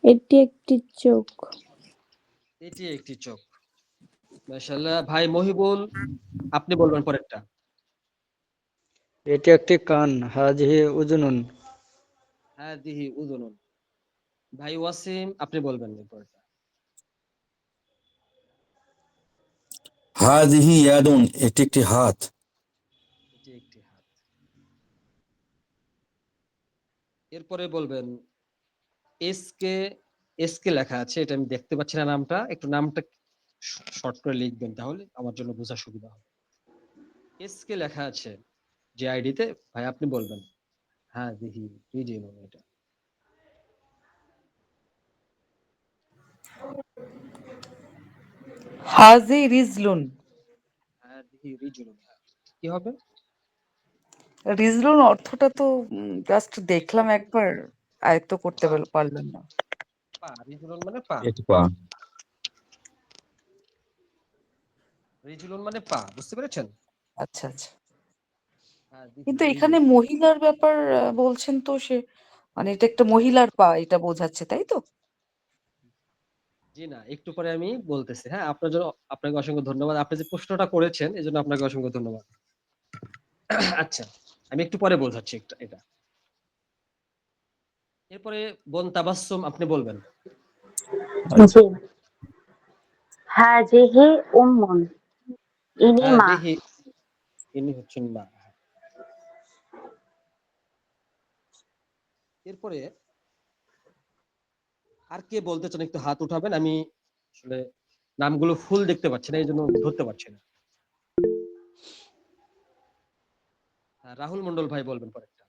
এটি একটি চোখ। এটি একটি চোখ। মাশাআল্লাহ। ভাই মহিবুল আপনি বলবেন পরেরটা। এটি একটি কান। হাজিহি উজুনুন। হাদিহি উযুনুন। ভাই ওয়াসিম আপনি বলবেন পরেরটা। হাদিহি ইয়াদুন, এটি একটি হাত। এটি একটি হাত। এরপরে বলবেন এসকে, এসকে লেখা আছে, এটা আমি দেখতে পাচ্ছি না নামটা, একটু নামটা শর্ট করে লিখবেন তাহলে আমার জন্য বোঝা সুবিধা হবে। এসকে লেখা আছে যে আইডিতে, ভাই আপনি বলবেন হাদিহি রিজিনুন, এটা হাজি রিজলুন। হাদিহি রিজলুন, হ্যাঁ। কি হবে? রিজলুন অর্থটা তো জাস্ট দেখলাম একবার, আয়ত্ত করতে পা, পারলাম না। পা, রিজলুন মানে পা। এক পা। রিজলুন মানে পা, বুঝতে পেরেছেন? আচ্ছা আচ্ছা। হাদিহি কিন্তু এখানে রিজলুন। মহিলার ব্যাপার বলছেন তো, সে মানে এটা একটা মহিলার পা এটা বোঝাচ্ছে, তাই তো? জি না, একটু পরে আমি বলতেছি। হ্যাঁ, আপনার জন্য আপনাকে অসংখ্য ধন্যবাদ। আপনি যে প্রশ্নটা করেছেন এজন্য আপনাকে অসংখ্য ধন্যবাদ। আচ্ছা, আমি একটু পরে বোঝাচ্ছি এটা। এরপরে বোন তাবাসসুম আপনি বলবেন। আচ্ছা। জি, হাজিহি উম্মুন, ইনি মা। হাদিহি, ইনি হচ্ছেন মা। এরপরে আর কে বলতে চান একটু হাত উঠাবেন। আমি আসলে নামগুলো ফুল দেখতে পাচ্ছি না, এই জন্য ধরতে পারছি না। হ্যাঁ, রাহুল মন্ডল ভাই বলবেন পরেরটা।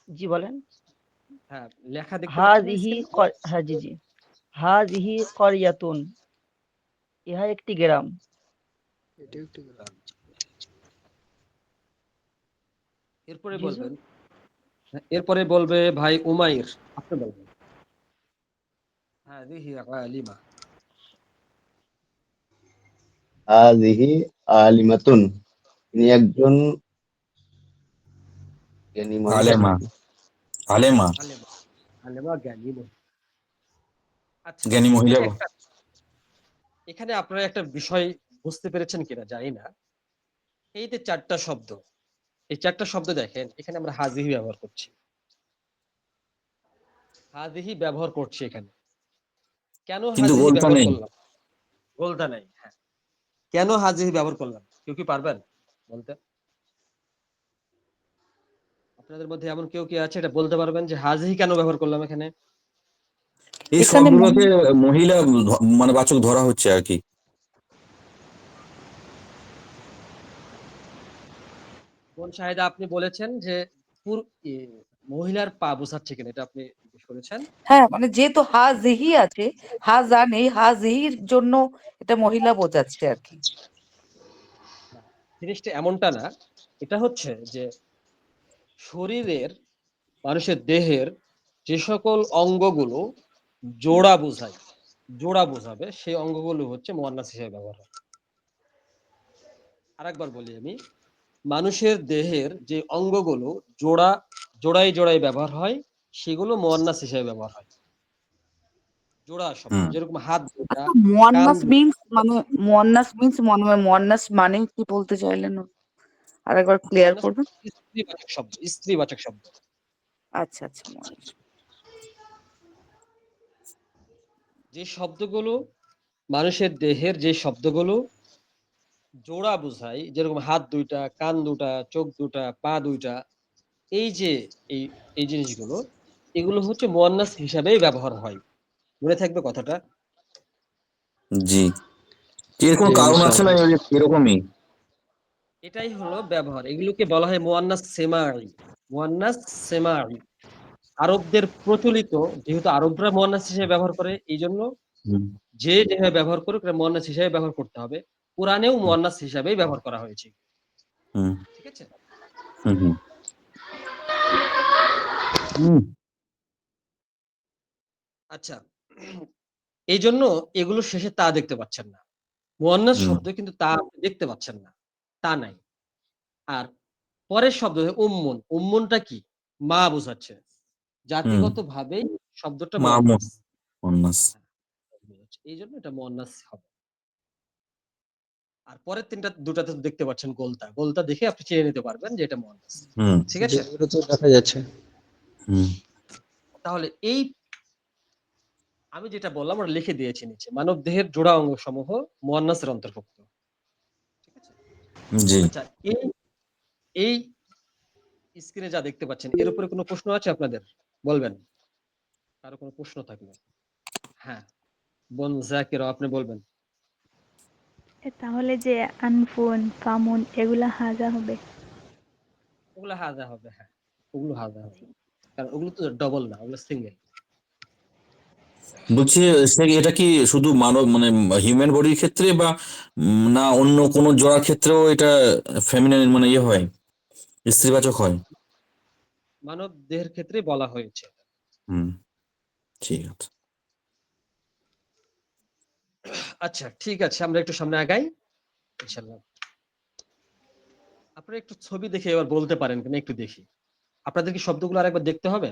জি বলেন। হ্যাঁ, লেখা দেখতে পাচ্ছেন না স্ক্রিনে? হ্যাঁ জি জি, হাজিহি করিয়াতুন, ইহা একটি গ্রাম। এরপরে জি হুজুর। বলবেন। হ্যাঁ, এরপরে বলবে ভাই উমাইর, আপনি বলবেন। হাদিহি আলিমা। হাযিহি আলিমাতুন, ইনি একজন জ্ঞানী মহিলা। আলেমা। আলেমা। আলেমা, আলেমা জ্ঞানী মহিলা। আচ্ছা, জ্ঞানী মহিলা। এখানে এখানে আপনারা একটা বিষয় বুঝতে পেরেছেন কিনা জানি না। এই যে চারটা শব্দ, এই চারটা শব্দ দেখেন, এখানে আমরা হাজিহি ব্যবহার করছি। হাজিহি ব্যবহার করছি এখানে। কেন কিন্তু হাজিহি গোলতা ব্যবহার নেই। করলাম? বলতে নাই, হ্যাঁ। কেন হাজিহি ব্যবহার করলাম? কেউ কি পারবেন বলতে? আপনাদের মধ্যে এমন কেউ কি আছে এটা বলতে পারবেন যে হাজিহি কেন ব্যবহার করলাম এখানে? এই এখানে সবগুলোকে মহিলা মানে বাচক ধরা হচ্ছে আর কি। কোন শাহেদা আপনি বলেছেন যে মহিলার পা বোঝাচ্ছে কিনা, এটা আপনি জিজ্ঞেস করেছেন। হ্যাঁ, মানে যেহেতু হাজিহি আছে, হাজা নেই, হাজিহির জন্য এটা মহিলা বোঝাচ্ছে আর কি। না, জিনিসটা এমনটা না। এটা হচ্ছে যে শরীরের, মানুষের দেহের যে সকল অঙ্গগুলো জোড়া বোঝায়, জোড়া বোঝাবে সেই অঙ্গগুলো হচ্ছে মুয়ান্নাস হিসেবে ব্যবহার হয়। আরেকবার বলি আমি, মানুষের দেহের যে অঙ্গগুলো জোড়া জোড়ায় জোড়ায় ব্যবহার হয় সেগুলো মুয়ান্নাস হিসেবে ব্যবহার হয়। জোড়া শব্দ, হুম। যেরকম হাত দুটা, আচ্ছা, কান মুয়ান্নাস দুটা। মিন্স মানে, মুয়ান্নাস মানে কি বলতে চাইলেন? আরেকবার ক্লিয়ার মুয়ান্নাস করবেন? স্ত্রীবাচক শব্দ, স্ত্রীবাচক শব্দ। আচ্ছা আচ্ছা, মুয়ান্নাস। যে শব্দগুলো মানুষের দেহের যে শব্দগুলো জোড়া বোঝায়, যেরকম হাত দুইটা, কান দুটা, চোখ দুটা, পা দুইটা, এই যে এই এই জিনিসগুলো, এগুলো হচ্ছে মুয়ান্নাস হিসাবেই ব্যবহার হয়। মনে থাকবে কথাটা। জি। এর কোনো জি কারণ আছে না ইনশাআল্লাহ। এরকমই? এটাই হলো ব্যবহার। এগুলোকে বলা হয় মুয়ান্নাস সেমাই। মুয়ান্নাস সেমাই আরবদের প্রচলিত, যেহেতু আরবরা মুয়ান্নাস হিসেবে ব্যবহার করে, এই জন্য হুম। যে যেভাবে ব্যবহার করুক এটা মুয়ান্নাস হিসেবে ব্যবহার করতে হবে। কোরআনেও মুয়ান্নাস হিসাবেই ব্যবহার করা হয়েছে। হুম। ঠিক আছে? হুম। হুম। হুম। আচ্ছা, এই জন্য এগুলো শেষে তা দেখতে পাচ্ছেন না। মুয়ান্নাস হুম। শব্দ কিন্তু তা আপনি দেখতে পাচ্ছেন না, তা নাই। আর পরের শব্দ উম্মুন, উম্মুনটা কি? মা বোঝাচ্ছে। হুম। জাতিগত ভাবেই শব্দটা মা মুয়ান্নাস। মুয়ান্নাস। এই জন্য এটা মুয়ান্নাস হবে। আর পরের দুটাতে দেখতে পাচ্ছেন গোলতা, গোলতা দেখে আপনি চিনে নিতে পারবেন যে এটা মুয়ান্নাস। হুম। ঠিক জি আছে? এগুলো তো দেখা যাচ্ছে। হুম। তাহলে এই আমি যেটা বললাম ওটা লিখে দিয়েছি নিচে। মানব দেহের জোড়া অঙ্গ সমূহ মুয়ান্নাসের অন্তর্ভুক্ত। ঠিক আছে? জি। আচ্ছা, এই এই স্ক্রিনে যা দেখতে পাচ্ছেন এর উপরে কোনো প্রশ্ন আছে আপনাদের? বলবেন। কারো কোনো প্রশ্ন থাকলে। হ্যাঁ, বোন জাকিরা আপনি বলবেন। তাহলে যে আনফুন, ফামুন এগুলা হাজা হবে। ওগুলো হাজা হবে, হ্যাঁ। ওগুলো হাজা হবে। কারণ ওগুলো তো ডবল না, ওগুলো সিঙ্গেল। বলছি এটা কি শুধু মানব মানে হিউম্যান বডির ক্ষেত্রে বা না অন্য কোনো জোড়ার ক্ষেত্রেও এটা ফেমিনাইন মানে ইয়ে হয়, স্ত্রীবাচক হয়? মানব দেহের ক্ষেত্রে বলা হয়েছে। হুম, ঠিক আছে। আচ্ছা ঠিক আছে, আমরা একটু সামনে আগাই ইনশাআল্লাহ। আপনারা একটু ছবি দেখে এবার বলতে পারেন কিনা একটু দেখি। আপনাদের কি শব্দগুলো আরেকবার দেখতে হবে?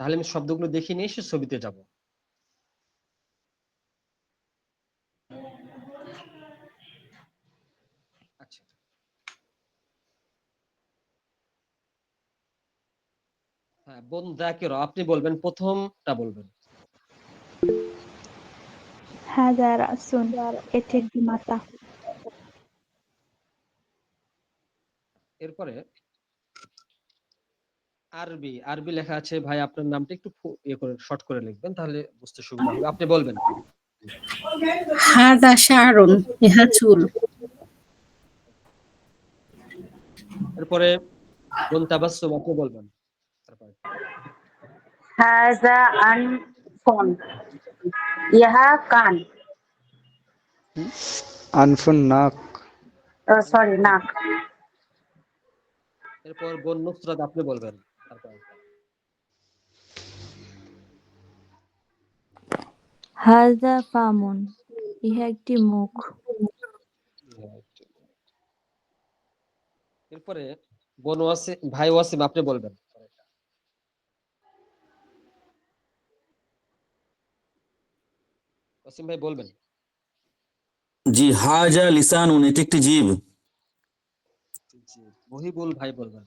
তাহলে আমি শব্দগুলো দেখিয়ে নিয়ে এসে ছবিতে যাব। আচ্ছা হ্যাঁ, বোন জাকিরা আপনি বলবেন, প্রথমটা বলবেন। হাজা রাসুন, এটি একটি মাথা। এরপরে আরবি লেখা আছে ভাই, আপনার নামটা একটু ইয়ে করে শর্ট করে লিখবেন, তাহলে বুঝতে সুবিধা হবে। আপনি বলবেন। হাদা শারুন, ইহা চুল। এরপরে বোন তাবাসসুম আপনি বলবেন। তারপরে হাজা আনফুন, ইহা কান, আনফুন নাক। সরি নাক। এরপর বোন নুসরাত আপনি বলবেন। তারপর হাজা ফামুন, ইহা একটি মুখ। এরপরে বোন ওয়াসিম ভাই ওয়াসিম আপনি বলবেন। ওয়াসিম ভাই বলবেন। জি, হাজা লিসানুন, এটি একটি জীব। জি মহিবুল ভাই বলবেন।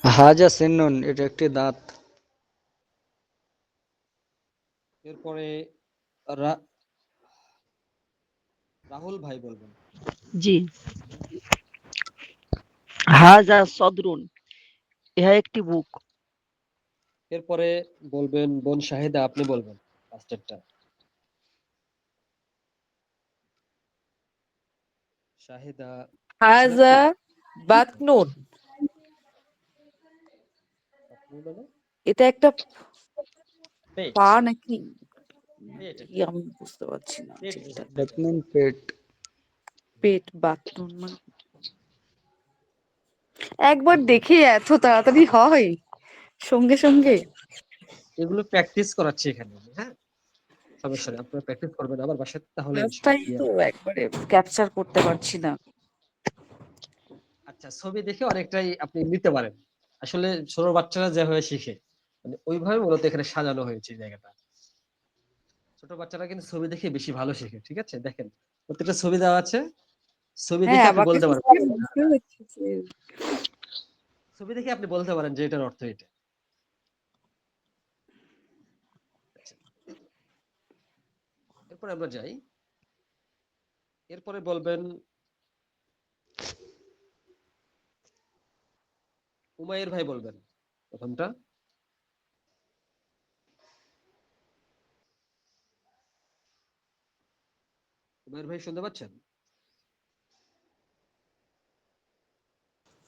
হাজা সিন্নুন, এটা একটি দাঁত। এরপরে রাহুল ভাই বলবেন। জি, হাজা সদরুন, ইহা একটি বুক। এরপরে বলবেন বোন শাহিদা আপনি বলবেন লাস্টেরটা। শাহিদা শোনা হাজা যাচ্ছে? বাতনুন, আপনি বলেন। এটা একটা পেট পা নাকি পেট কি আমি বুঝতে পারছি না পেট ঠিকঠাক। বোঝাচ্ছে এটা। দেখবেন পেট। পেট বাথরুম মানে একবার দেখে এত তাড়াতাড়ি হয় সঙ্গে সঙ্গে? এগুলো প্র্যাকটিস করাচ্ছি এখানে আমি, হ্যাঁ সমস্যা নেই, আপনারা প্র্যাকটিস করবেন আবার বাসায়, তাহলে রাস্তায় ইনশাআল্লাহ তো একবারে ক্যাপচার করতে পারছি না। আচ্ছা ছবি দেখে অনেকটাই আপনি নিতে পারেন। আসলে ছোট বাচ্চারা যেভাবে শিখে মানে ওইভাবে মূলত এখানে সাজানো হয়েছে এই জায়গাটা। ছোট বাচ্চারা কিন্তু ছবি দেখে বেশি ভালো শেখে। ঠিক আছে দেখেন, প্রত্যেকটা ছবি দেওয়া আছে, ছবি হ্যাঁ, দেখে আপনি আমাকে বলতে তো পারবেন, বুঝতে হচ্ছে যে ছবি দেখে আপনি বলতে পারেন যে এটার অর্থ এটা। আচ্ছা, এরপরে আমরা যাই। এরপরে বলবেন উমাইর ভাই বলবেন প্রথমটা। উমাইর ভাই শুনতে পাচ্ছেন?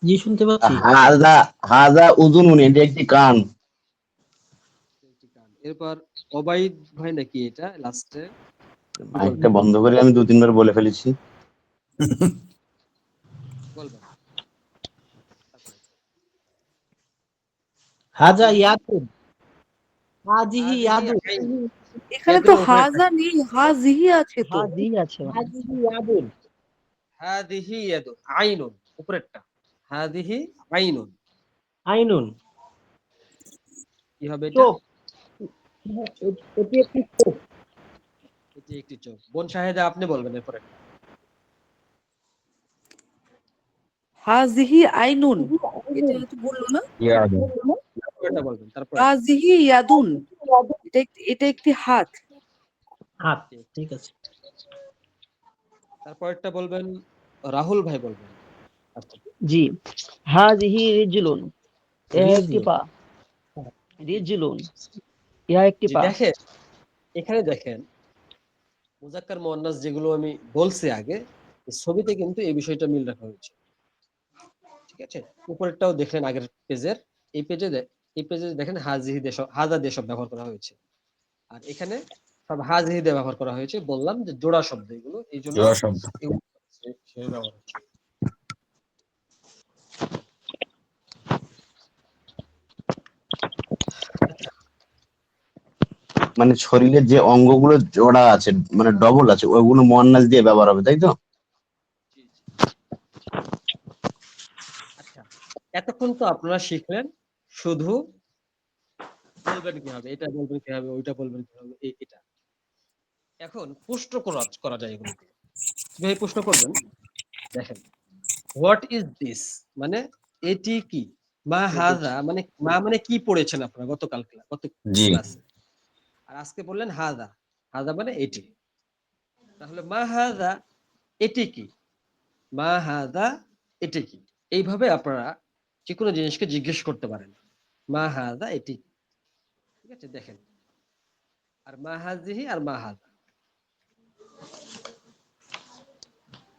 জি, শুনতে পাচ্ছি। হাজা হাজা উযুনুন, এটি একটি কান। এরপর ওবাইদ ভাই নাকি এটা লাস্টে মাইকটা বন্ধ করে আমি 2-3 বার বলে ফেলেছি। বলবেন। তারপরে হাজা হাজিহি ইয়াতুন, হাজিহি হাজিহি ইয়াদুন। আইন। এখানে তো ইয়াদুনের উপরে একটা হাজা নেই, হাজিহি আছে তো। হাজি আছে মানে। হাজিহি ইয়াদুন। হাদিহি ইয়াদু আইনুন উপরেরটা। হাদিহি আইনুন আইনুন, কি হবে এটা? চোখ। এটি একটি চোখ। এটি একটি চোখ। বোন শাহেদা আপনি বলবেন এরপরেরটা। হাজিহি আইনুন, এটা তো বললো না? তারপরেরটা বলবেন। তারপরে হাজিহি ইয়াদুন, এটা একটি হাত। হাত, ঠিক আছে। তারপরেরটা বলবেন রাহুল ভাই বলবেন। আচ্ছা জি, হাজিহি রিজলুন, ইহা একটি পা। রিজলুন, ইহা একটি জি পা। দেখেন, এখানে দেখেন মুজাক্কার মুয়ান্নাস যেগুলো আমি বলছি আগে, এই ছবিতে কিন্তু এই বিষয়টা মিল রাখা হয়েছে। ঠিক আছে, উপরেরটাও দেখলেন আগের পেজের, এই পেজে এই পেজে দেখেন হাজিহি দেশ হাজা দিয়ে সব ব্যবহার করা হয়েছে। আর এখানে সব হাজিহি দিয়ে ব্যবহার করা হয়েছে, বললাম যে জোড়া শব্দ এগুলো, এই জন্য জোড়া শব্দ। এগুলো সেভাবে ব্যবহার হচ্ছে। আচ্ছা, মানে শরীরের যে অঙ্গগুলো জোড়া আছে মানে ডবল আছে ওইগুলো মুয়ান্নাস দিয়ে ব্যবহার হবে, তাই তো? জি, জি। আচ্ছা, এতক্ষণ তো আপনারা শিখলেন শুধু বলবেন কিভাবে, এটা বলবেন কিভাবে, ওইটা বলবেন কিভাবে, এটা। এখন প্রশ্ন করা যায় এগুলোকে। কিভাবে প্রশ্ন করবেন? দেখেন, হোয়াট ইজ দিস, মানে এটি কি? মা হাযা মানে মা মানে কি পড়েছেন আপনারা গত জি। ক্লাসে। আর আজকে বললেন হাযা। হাযা মানে এটি। তাহলে মা হাযা এটি কি? মা হাযা এটি কি? এইভাবে আপনারা যেকোনো জিনিসকে জিজ্ঞেস করতে পারেন। মা হাযা এটি কি? ঠিক আছে? দেখেন। আর মা হাযিহি আর মা হাযা।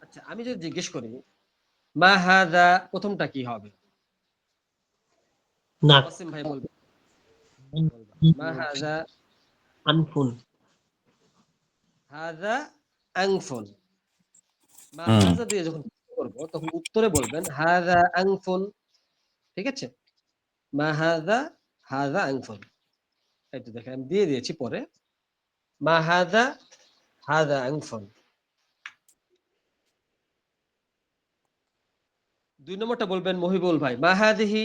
আচ্ছা, আমি যদি জিজ্ঞেস করি মা হাযা প্রথমটা কি হবে? নাক, ওয়াসিম ভাই বলবেন। মা হাযা আনফুন, হাযা আনফুন। মা হুম। হাযা দিয়ে যখন করব তখন উত্তরে বলবেন হাযা আনফুন। ঠিক আছে? মা হাযা, হাযা আনফুন। এই তো দেখেন আমি দিয়ে দিয়েছি পরে। মা হাযা, হাযা আনফুন। ২ নম্বরটা বলবেন মহিবুল ভাই। মা হাযিহি,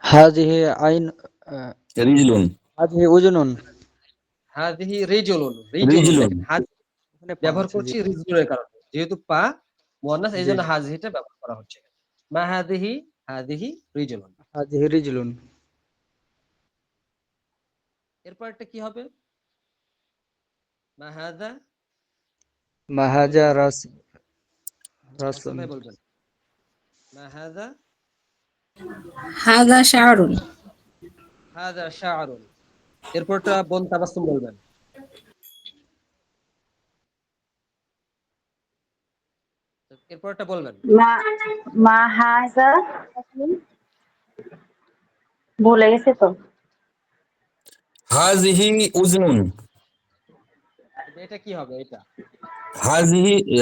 হাযিহি আইন আহ, রিজলুন। হাযিহি উযুনুন। হাযিহি রিজলুন। রিজলুন রিজলুন। দেখেন হায এখানে পা ব্যবহার আছে জি। করছি রিজলুনের কারণে। যেহেতু পা মুয়ান্নাস জি এইজন্য জি। হাযিহিটা ব্যবহার করা হচ্ছে। মা হাযিহি, হাযিহি রিজলুন। হাযিহি রিজলুন। এরপরেরটা কি হবে? মা হাযা, মা হাযা ওয়াসিম রাসুন। ভাই বলবেন। মা হাযা, হাদা শাআরুন, হাযা শা'রুন। এরপরটা বোন তাবাসসুম বলবেন। এরপরটা বলবেন। মা মা হাজা ভুলে গেছে তো। হাযিহি উযনুন। এটা কি হবে এটা?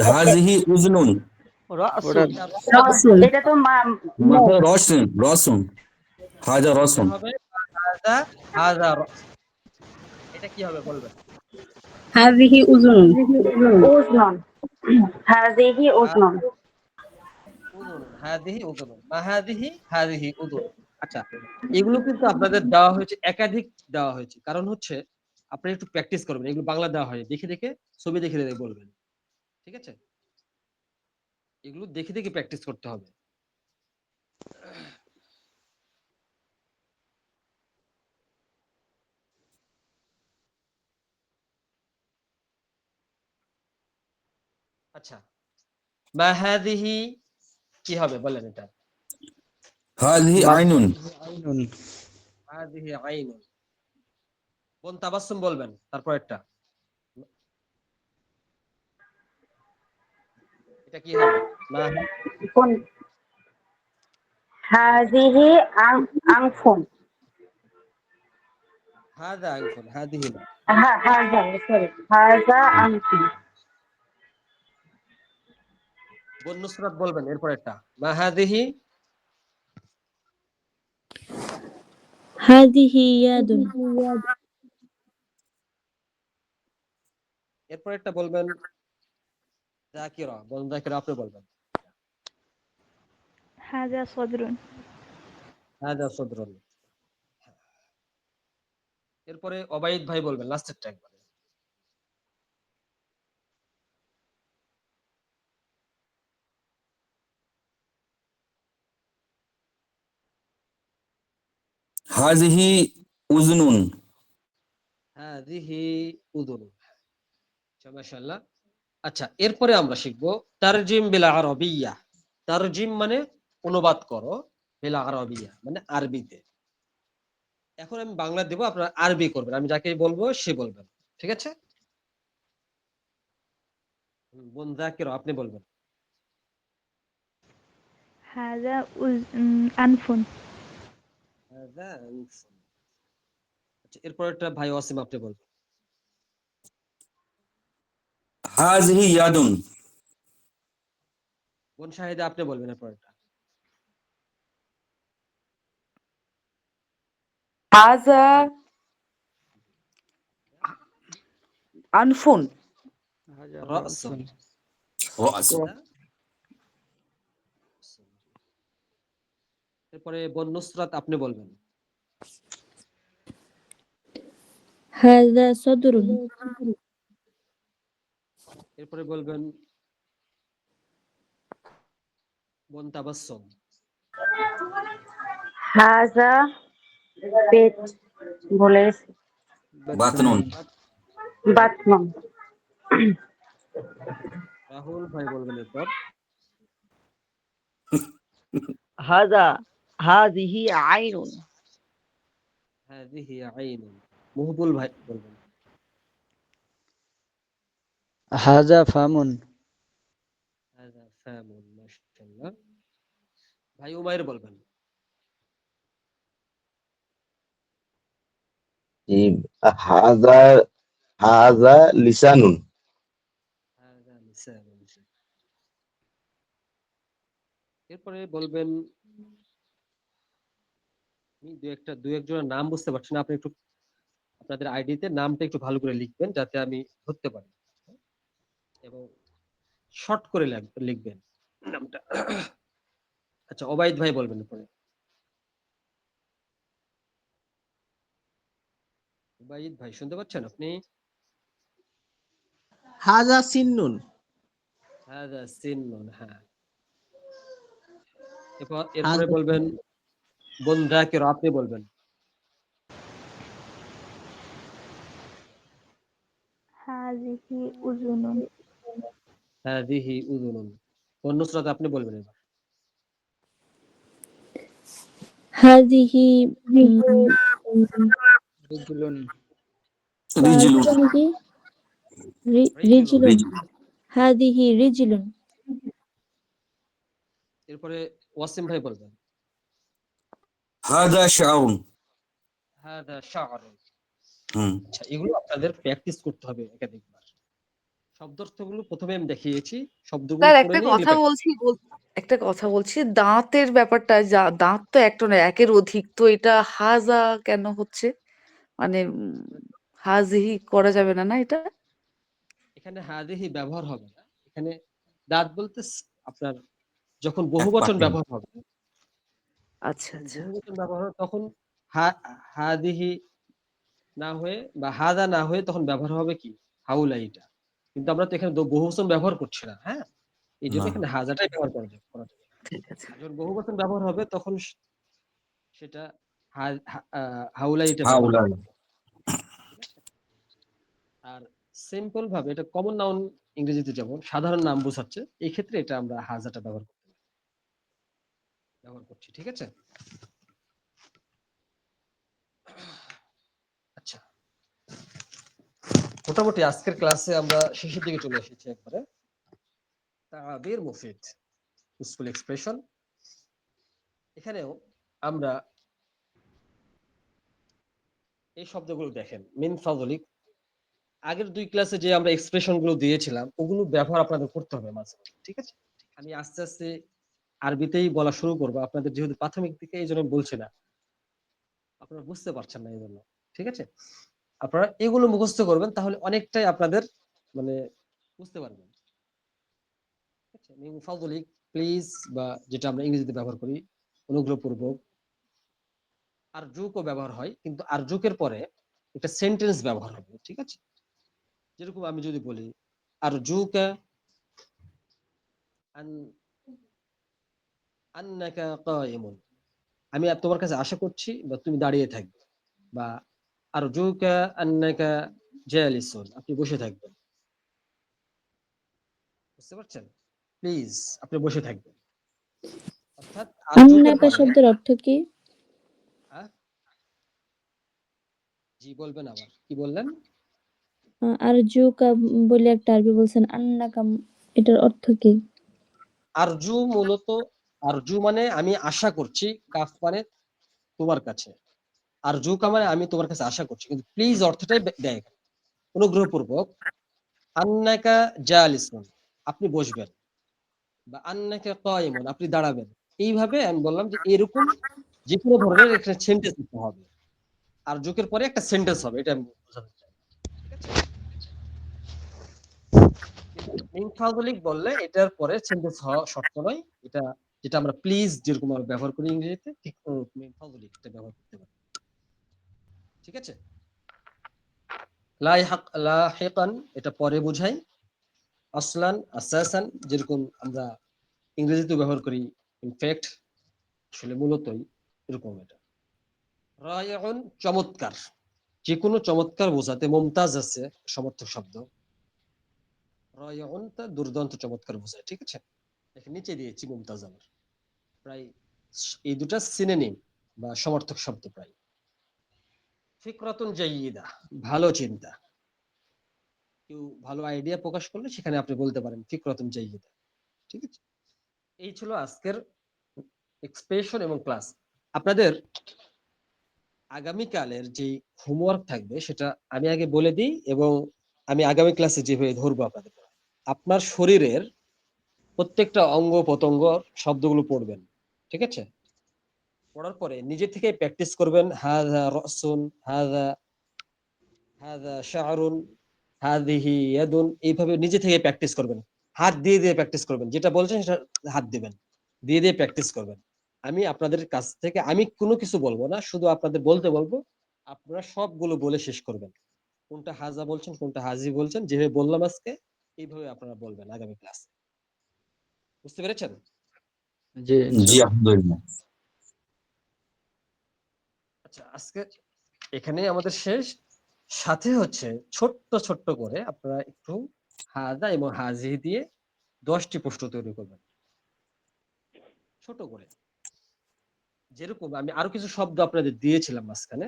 হাযিহি উযনুন। রাসুন। এটা রাসুন, এটা তো মা মাথা রসুন। হাযা এটা রসুন। হবে হাযা, হাযা রাস। এটা কি হবে বলবেন। হাযিহি উযুনুন, উজনন, হাজিহি উজনন। উযুন, হাযিহি উযুন। মা হাযিহি, হাযিহি উযুন। আচ্ছা, এগুলো কিন্তু আপনাদের দেওয়া হয়েছে, একাধিক দেওয়া হয়েছে। কারণ হচ্ছে আপনারা একটু প্র্যাকটিস করবেন। এগুলো বাংলা দেওয়া হয়। দেখে, দেখে ছবি দেখে, দেখে বলবেন। ঠিক আছে? এগুলো দেখে, দেখে প্র্যাকটিস করতে হবে। আচ্ছা, মা হাযিহি কি হবে বলেন এটা? হাযিহি মা আইনুন। আইনুন। হাযিহি আইনুন। বোন তাবাসসুম বলবেন তারপরেরটা। এটা কি হবে? মা কোন হাজিহি আংফুন। হাযা আনফুন, হাযিহি না। হাজা, সরি, হাজা আংফুন। বোন নুসরাত বলবেন এরপরেরটা। মা হাযিহি, হাযিহি ইয়াদুন, এরপরেরটা বলবেন যাকিরা। বোন যাকিরা আপনি বলবেন। হাজা সদরুন। হাযা সদরুন। এরপরে ওবাইদ ভাই বলবেন লাস্টেরটা একবারে। হাযিহি উযনুন। হাযিহি উযুন। মাশাআল্লাহ। আচ্ছা, এরপরে আমরা শিখব তারজিম বিল আরাবিয়্যা। তারজিম মানে অনুবাদ করো, বিল আরাবিয়্যা মানে আরবিতে। এখন আমি বাংলা দেব, আপনারা আরবি করবেন। আমি যাকে বলবো সে বলবেন। ঠিক আছে? বোন যাকিরা আপনি বলবেন। হাজা আনফুন। হাযা আনফুন। এরপরেরটা ভাই ওয়াসিম আপনি বলবেন। হাযিহি ইয়াদুন। বোন শাহিদা আপনি বলবেন এরপরেরটা। হাজা আনফুন। রাসুন। রাসুন। এরপরে বোন নুসরাত আপনি বলবেন। هذا صدر এরপরে বলবেন বোন তাবাসসুম। হাজা পেট বলে বাতনুন। বাথরুম। রাহুল ভাই বলবেন এরপর। হাযিহি আইনুন। হাযিহি আইনুন। মুহবুল ভাই বলবেন। হাজা ফামুন। হাযা ফামুন। মাশাআল্লাহ। ভাই উমাইর বলবেন। জি, হাজা হাজা লিসানুন। হাযা লিসানুন। এরপরে বলবেন, আমি দু একজনের নাম বুঝতে পারছি না, আপনি একটু আপনাদের আইডিতে নামটা একটু ভালো করে লিখবেন যাতে আমি ধরতে পারি, এবং শর্ট করে লিখবেন নামটা। আচ্ছা, ওবাইদ ভাই বলবেন এরপরে। ওবাইদ ভাই শুনতে পাচ্ছেন আপনি? হাজা সিন্নুন। হাযা সিন্নুন। হ্যাঁ, এরপরে হাজা বলবেন বোন যাকিরা আপনি বলবেন। হাজিহি উজুনুন। হাযিহি উযুনুন। বোন নুসরাত আপনি বলবেন এবার। هذه রিজলুন। রিজলুন। পাঁচটা নাকি রিজলুন। রিজলুন। هذه رجل এরপরে ওয়াসিম ভাই বলবেন। হাযা শা'রুন। হাযা শা'রুন। হুম। আচ্ছা, এগুলো আপনাদের প্র্যাকটিস করতে হবে একাধিকবার। শব্দার্থগুলো প্রথমে আমি দেখিয়েছি, শব্দগুলো স্যার পড়ে নিয়ে একটা কথা বলছি, দাঁতের ব্যাপারটা, দাঁত তো একটা নয়, একের অধিক, তো এটা হাজা কেন হচ্ছে? মানে হাজিহি করা যাবে না, না এটা? এখানে হাযিহি ব্যবহার হবে না। এখানে দাঁত বলতে আপনার যখন এক বহুবচন পাকে। ব্যবহার হবে, আচ্ছা যখন আচ্ছা। বহুবচন ব্যবহার হবে তখন হাদিহি না হয়ে বা হাদা না হয়ে তখন ব্যবহার হবে কি হাউলাইটা। কিন্তু আমরা তো এখানে বহুবচন ব্যবহার করছি না, হ্যাঁ, এই জন্য না, এখানে হাজাটাই ব্যবহার করা যাবে। ঠিক আছে। আর যখন বহুবচন ব্যবহার হবে তখন সেটা হাউলাইটা ব্যবহার হাওলা। করবে। ঠিক আছে? আর সিম্পল ভাবে এটা কমন নাউন, ইংরেজিতে যেমন সাধারণ নাম বোঝাচ্ছে, এই ক্ষেত্রে এটা আমরা হাজাটা ব্যবহার করছি। ঠিক আছে? আচ্ছা, মোটামুটি আজকের ক্লাসে আমরা শেষের দিকে চলে এসেছি একবারে। তাবির মুফিদ, ইউজফুল এক্সপ্রেশন। এখানেও আমরা এই শব্দগুলো দেখেন, মিন ফাযলিক, আগের দুই ক্লাসে যে আমরা এক্সপ্রেশন গুলো দিয়েছিলাম ওগুলো ব্যবহার আপনাদের করতে হবে মাঝে মাঝে। ঠিক আছে? আমি আস্তে আস্তে আরবিতেই বলা শুরু করবো, আপনাদের যেহেতু প্রাথমিক দিকে এই জন্য বলছি না, আপনারা বুঝতে পারছেন না এই জন্য। ঠিক আছে? আপনারা এগুলো মুখস্থ করবেন, তাহলে অনেকটাই আপনাদের মানে বুঝতে পারবেন। মিন ফাযলিক, প্লিজ, বা যেটা আমরা ইংরেজিতে ব্যবহার করি অনুগ্রহপূর্বক। আরজুকও ব্যবহার হয়, কিন্তু আরজুকের পরে একটা সেন্টেন্স ব্যবহার হবে। ঠিক আছে? যেরকম আমি যদি বলি আরজুকা আন্নাকা কায়িমুন, আমি তোমার কাছে আশা করছি বা তুমি দাঁড়িয়ে থাকবে, বা আরজুকা আন্নাকা জালিসুন, আপনি বসে থাকবেন। বুঝতে পারছেন? প্লিজ আপনি বসে থাকবেন। অর্থাৎ আরজুকের আন্নাকা পরে শব্দের অর্থ কি? জি বলবেন, আবার কি বললেন? আরজুকা বলে একটা আরবি বলছেন, আন্নাকা এটার অর্থ কি? আরজু মূলত, আরজু মানে আমি আশা করছি, কাফ মানে তোমার কাছে, আর জুকা মানে আমি তোমার কাছে আশা করছি, কিন্তু প্লিজ অর্থটাই দেয় এখানে। অনুগ্রহপূর্বক আন্নাকা জালিসুন, আপনি বসবেন, বা আন্নাকা কায়িমুন, আপনি দাঁড়াবেন। এইভাবে আমি বললাম যে এরকম যে কোনো ধরনের একটা সেন্টেন্স দিতে হবে, আর জোকের পরে একটা সেন্টেন্স হবে, এটা আমি বোঝাতে চাই। ঠিক আছে, মিন ফাদলিক বললে এটার পরে সেন্টেন্স হওয়া শর্ত নয়। এটা যেটা আমরা প্লিজ যেরকম আমরা ব্যবহার করি ইংরেজিতে, ঠিক মিন ফাদলিক এটা ব্যবহার করতে পারি। ঠিক আছে, লাহিকান এটা পরে বোঝাই, আসলান আসাসান যেরকম আমরা ইংরেজিতে ব্যবহার করি, ইনফ্যাক্ট আসলে মূলতই এরকম। এটা রায়উন চমৎকার, যে কোনো চমৎকার বোঝাতে মুমতাজ আছে সমর্থক শব্দ, রায়উন তা দুর্দান্ত চমৎকার বোঝায়। ঠিক আছে, এখানে নিচে দিয়েছি মুমতাজ, আমার প্রায় এই দুটা সিনোনিম বা সমর্থক শব্দ প্রায়। ফিকরাতুন জাইয়িদা, ভালো চিন্তা, কেউ ভালো আইডিয়া প্রকাশ করলে সেখানে আপনি বলতে পারেন ফিকরাতুন জাইয়িদা। ঠিক আছে, এই ছিল আজকের এক্সপ্রেশন এবং ক্লাস। আপনাদের আগামীকালের যে হোমওয়ার্ক থাকবে সেটা আমি আগে বলে দিই, এবং আমি আগামী ক্লাসে যেভাবে ধরবো আপনাদের। আপনার শরীরের প্রত্যেকটা অঙ্গ প্রত্যঙ্গ শব্দগুলো পড়বেন। ঠিক আছে, পড়ার পরে নিজে থেকে প্র্যাকটিস করবেন, হাযা রাসুন, হাযা হাযা শা'রুন, হাযিহি ইয়াদুন, এইভাবে নিজে থেকে প্র্যাকটিস করবেন। হাত দিয়ে দিয়ে প্র্যাকটিস করবেন, যেটা বলছেন সেটা হাত দিবেন, দিয়ে দিয়ে প্র্যাকটিস করবেন। আমি আপনাদের কাছ থেকে আমি কোনো কিছু বলবো না, শুধু আপনাদের বলতে বলবো, আপনারা সবগুলো বলে শেষ করবেন। কোনটা হাজা বলছেন, কোনটা হাজি বলছেন, যেভাবে বললাম আজকে এইভাবে আপনারা বলবেন আগামী ক্লাসে। বুঝতে পেরেছেন? জি জি ইনশাআল্লাহ। আলহামদুলিল্লাহ। আচ্ছা, আজকে এখানে আমাদের শেষ। সাথে হচ্ছে ছোট্ট ছোট্ট করে আপনারা একটু হাজা এবং হাজি দিয়ে 10টি প্রশ্ন তৈরি করবেন, ছোট করে। যেরকম আমি আরো কিছু শব্দ আপনাদের দিয়েছিলাম মাঝখানে,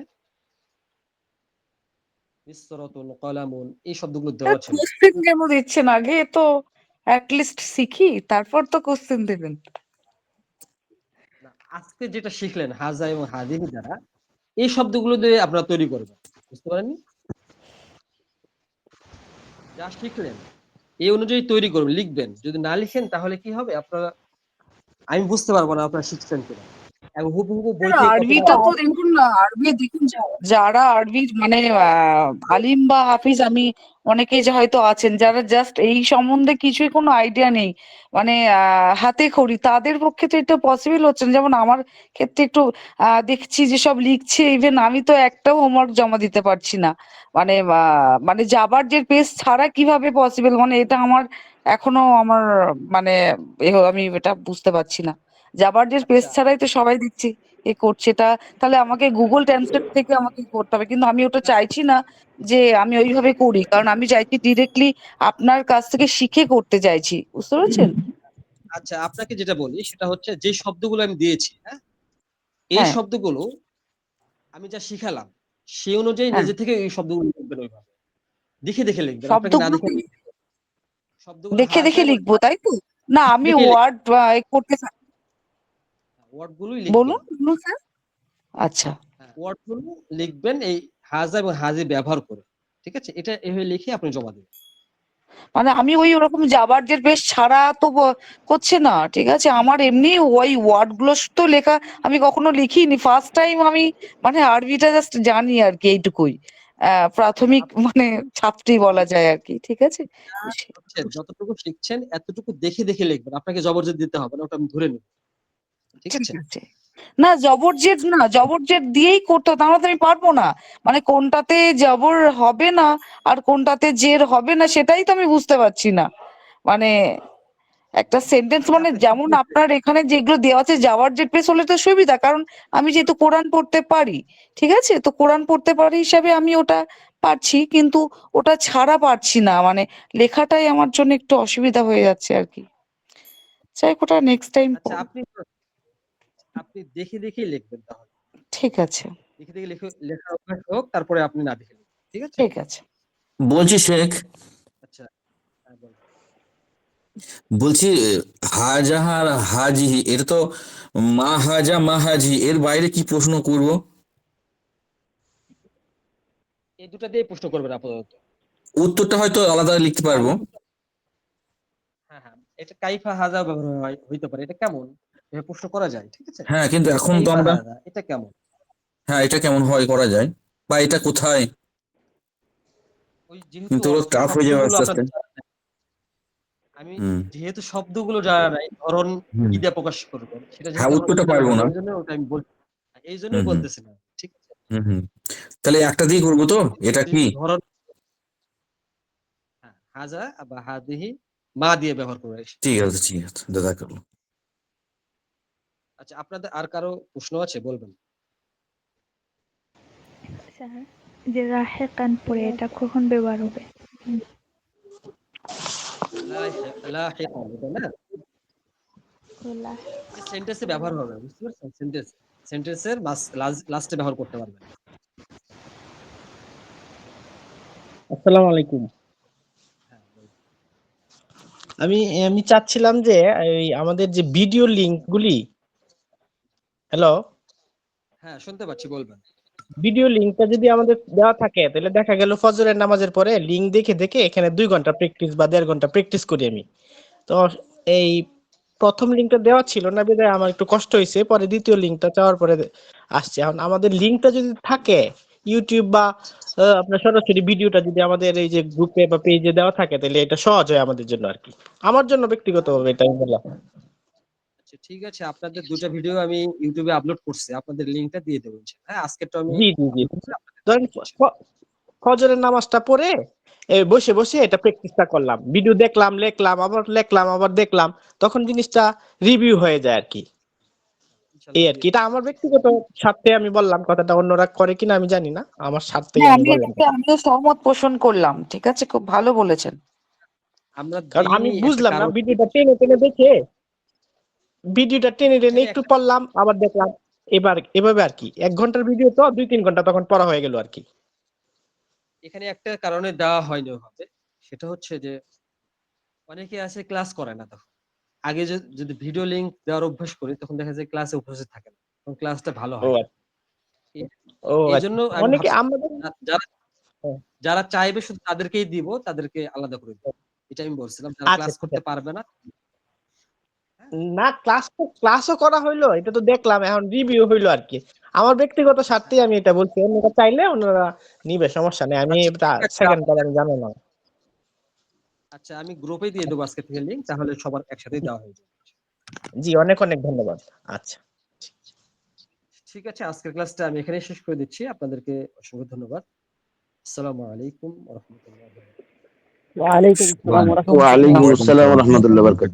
মিসরাতুন, কলামুন, এই শব্দগুলো দেওয়া ছিল। কোশ্চেন কেন দিচ্ছেন? আগে তো লিস্ট শিখি, তারপর তো কোশ্চেন দেবেন। না, আজকে যেটা শিখলেন হাজা এবং হাজিহি দ্বারা, এই শব্দগুলো দিয়ে আপনারা তৈরি করবেন। বুঝতে পারেননি? যা শিখলেন এই অনুযায়ী তৈরি করবেন, লিখবেন। যদি না লিখেন তাহলে কি হবে, আপনারা আমি বুঝতে পারবো না আপনারা শিখছেন কিনা, এবং হুবহু বই থেকে কপি আরবিটা তো দেখুন না, আরবি দেখুন যারা আরবির মানে আলিম বা হাফিজ, আমি অনেকেই যে হয়তো আছেন যারা জাস্ট এই সম্বন্ধে কিছুই কোনো আইডিয়া নেই, মানে হাতে খড়ি, তাদের পক্ষে তো এটা পসিবল হচ্ছে না। যেমন আমার ক্ষেত্রে একটু দেখছি যে সব লিখছে, ইভেন আমি তো একটাও হোমওয়ার্ক জমা দিতে পারছি না। মানে মানে জাবার যে পেজ ছাড়া কিভাবে পসিবল, মানে এটা আমার এখনো আমার মানে আমি এটা বুঝতে পারছি না। জাবার যে পেজ আচ্ছা ছাড়াই তো সবাই দেখছি এ করছে এটা, তাহলে আমাকে গুগল ট্রান্সলেট থেকে আমাকে করতে হবে, কিন্তু আমি ওটা চাইছি না যে আমি ওইভাবে করি, কারণ আমি চাইছি ডিরেক্টলি আপনার কাছ থেকে শিখে করতে চাইছি। বুঝতে পেরেছেন? আচ্ছা, আপনাকে যেটা বলি সেটা হচ্ছে যে শব্দগুলো আমি দিয়েছি, হ্যাঁ, এই হ্যাঁ, শব্দগুলো আমি যা শিখালাম সেই অনুযায়ী হ্যাঁ, নিজে থেকে এই শব্দগুলো লিখবেন, ওইভাবে দেখে দেখে লিখবেন, আপনাকে না শব্দগুলো দেখে শব্দগুলো দেখে দেখে হাজা এবং লিখবো, তাই তো? না, আমি দেখে ওয়ার্ড করতে ওয়ার্ড গুলোই লিখবেন। বলুন বলুন স্যার। আচ্ছা, ওয়ার্ড গুলো লিখবেন এই হাজা এবং হাজি ব্যবহার করে। ঠিক আছে, এটা এভাবে লিখে আপনি জমা দেবেন। মানে আমি ওই ওরকম জাবার যে বেশ ছাড়া তো হচ্ছে না। ঠিক আছে, আমার এমনি ওই ওয়ার্ড গুলো তো লেখা আমি কখনো লিখিনি, ফার্স্ট টাইম আমি মানে আরবিটা জাস্ট জানি আর কি, এইটুকুই। প্রাথমিক মানে ছাত্রী বলা যায় আর কি। ঠিক আছে, হচ্ছে যতটুকু শিখছেন এতটুকু দেখে দেখে লিখবেন, আপনাকে জবরদস্তি দিতে হবে না, ওটা আমি ধরে নেব। ঠিক ঠিক আছে, আছে। না, জবরজেদ না, জবরজেদ দিয়েই করতে হবে, তাহলে তো আমি পারবো না। মানে কোনটাতে জবর হবে না আর কোনটাতে জের হবে না সেটাই তো আমি বুঝতে পারছি না। মানে একটা সেন্টেন্স আচ্ছা মানে আপনি যেমন আপনার এখানে যেগুলো দেওয়া আছে যাওয়ার যে পেস হলে তো সুবিধা, কারণ আমি যেহেতু কোরআন পড়তে পারি, ঠিক আছে, তো কোরআন পড়তে পারি হিসাবে আমি ওটা পারছি, কিন্তু ওটা ছাড়া পারছি না, মানে লেখাটাই আমার জন্য একটু অসুবিধা হয়ে যাচ্ছে আর কি। চাই ওটা নেক্সট টাইম আচ্ছা আপনি আপনি দেখে দেখেই লিখবেন তাহলে। ঠিক আছে, দেখে দেখে লেখা অভ্যাস হোক, তারপরে আপনি না দেখে লিখবেন। ঠিক আছে। ঠিক আছে। বলছি শেখ, আচ্ছা, হ্যাঁ, বলুন। বলছি হাজাহা আর হাজি, এটা তো মা হাজা মা হাজি, এর বাইরে কি প্রশ্ন করব? এই দুটো দিয়ে প্রশ্ন করবেন আপাতত। উত্তরটা হয়তো আলাদা লিখতে পারবো। হ্যাঁ হ্যাঁ, এটা কাইফা হাজা ব্যবহার হইতে পারে। এটা কেমন এভাবে প্রশ্ন করা যায়, ঠিক আছে? হ্যাঁ, কিন্তু এখন তো কাইফা আমরা, হাজা এটা কেমন? হ্যাঁ এটা কেমন হয় করা যায়, বা এটা কোথায়, ওই যেহেতু কিন্তু টাফ হয়ে যাবে শব্দগুলো আস্তে আস্তে। আপনাদের জানা নাই, আমি হুম যেহেতু শব্দগুলো জানা নাই, ধরন হুম। কি দিয়ে প্রকাশ করবেন সেটা হ্যাঁ, যেহেতু আমার উত্তরটা জানা পারবো নাই, না। ওই জন্য ওটা আমি বলছি, এই হুম জন্যই হুম বলতেছি না, ঠিক আছে? হুম হুম। তাহলে একটা দিয়ে করবো তো, এটা কি? যেহেতু ধরন, হ্যাঁ, হাজা বা হাদিহি মা দিয়ে ব্যবহার করে। ঠিক আছে ঠিক আছে, জাযাকাল্লাহ। আচ্ছা, আপনাদের আর কারো প্রশ্ন আছে বলবেন? স্যার, যে রাহেকান পরে এটা কখন ব্যবহার হবে? লাহিকান, এটা না খোলা। সেন্টেন্সে ব্যবহার হবে, বুঝতে পারছেন? সেন্টেন্সের লাস্টে ব্যবহার করতে পারবেন। আসসালামু আলাইকুম। হ্যাঁ বলবেন। আমি আমি চাচ্ছিলাম যে এই আমাদের যে ভিডিও লিংক গুলি, হ্যালো, হ্যাঁ শুনতে পাচ্ছি, বলবেন। ভিডিও লিংকটা যদি আমাদের দেওয়া থাকে তাহলে দেখা গেল ফজরের নামাজের পরে লিংক দেখে দেখে এখানে 2 ঘন্টা প্র্যাকটিস বা 1.5 ঘন্টা প্র্যাকটিস করি আমি। তো এই প্রথম লিংকটা দেওয়া ছিল না বিধায় আমার একটু কষ্ট হয়েছে, পরে দ্বিতীয় লিংকটা চাওয়ার পরে আসছে। এখন আমাদের লিংকটা যদি থাকে ইউটিউব বা আপনার সরাসরি ভিডিওটা যদি আমাদের এই যে গ্রুপে বা পেজে দেওয়া থাকে তাহলে এটা সহজ হয় আমাদের জন্য আর কি, আমার জন্য ব্যক্তিগতভাবে এটা আমি বললাম। আচ্ছা ঠিক আছে, আপনাদের দুটো ভিডিও আমি ইউটিউবে আপলোড করছি, আপনাদের লিংকটা দিয়ে দেবো ইনশাআল্লাহ। হ্যাঁ, আজকেরটা আমি জি জি জি, আপলোড করে আপনাদের ধরেন দিয়ে দেবো ইনশাআল্লাহ। ফজরের নামাজটা পড়ে বসে বসে এটা প্র্যাকটিসটা করলাম, ভিডিও দেখলাম, লেখলাম আবার দেখলাম, তখন জিনিসটা রিভিউ হয়ে যায় আর কি। এই ইনশাআল্লাহ আর দিয়ে কি, এটা দেবো। আমার ব্যক্তিগত স্বার্থে আমি বললাম, কথাটা অন্যরা করে কিনা আমি জানি না, আমার স্বার্থেই হ্যাঁ, আমি আমি বললাম। এটাতে আমিও সহমত পোষণ করলাম, ঠিক আছে, খুব ভালো বলেছেন। আমরা কারণ আমি দিনই একটা বুঝলাম না কারণ, ভিডিওটা টেনে টেনে দেখে, ভিডিওটা টেনে টেনে এখানে একটু একটা পড়লাম আবার দেখলাম, এভাবে আর কি। 1 ঘন্টার ভিডিও তো 2-3 ঘন্টা তখন পড়া হয়ে গেল আর কি। এখানে একটা কারণে দেওয়া হয়নি ওভাবে, সেটা হচ্ছে যে অনেকে আছে ক্লাস করে না। তখন আগে যদি ভিডিও লিংক দেওয়ার অভ্যাস করি, তখন দেখা যায় ক্লাসে উপস্থিত থাকে না, তখন ক্লাসটা ভালো ও হয় না। আচ্ছা, এই ও এই আচ্ছা, জন্য আমি অনেকে ভাবছি আমাদের যারা হ্যাঁ, যারা চাইবে শুধু তাদেরকেই দিব, তাদেরকে আলাদা করে দিব। এটা আমি বলছিলাম, যারা আচ্ছা ক্লাস ঠিক করতে আছে। পারবে না। হ্যাঁ, না, ক্লাসও করা হইলো, এটা তো দেখলাম, এখন রিভিউ হইলো আর কি। আমার ব্যক্তিগত স্বার্থে হ্যাঁ। আমি এটা বলছি, অন্যরা চাইলে ওনারা নিবে, সমস্যা নেই, আমি আচ্ছা ঠিক আছে, সেকেন্ড বার আমি জানি না। আচ্ছা আমি গ্রুপে দিয়ে দেবো আজকে থেকে লিংক, তাহলে সবার একসাথেই দেওয়া হয়ে যাবে। জি, অনেক অনেক ধন্যবাদ। আচ্ছা। ঠিক আছে, আজকের ক্লাসটা আমি এখানেই শেষ করে দিচ্ছি। আপনাদেরকে অসংখ্য ধন্যবাদ। আসসালামু আলাইকুম ওয়া রাহমাতুল্লাহি ওয়া বারাকাতুহু। ওয়ালাইকুম আসসালাম ওয়া রাহমাতুল্লাহ। ওয়ালাইকুম আসসালাম রহমতুল্লাহ বরকাত।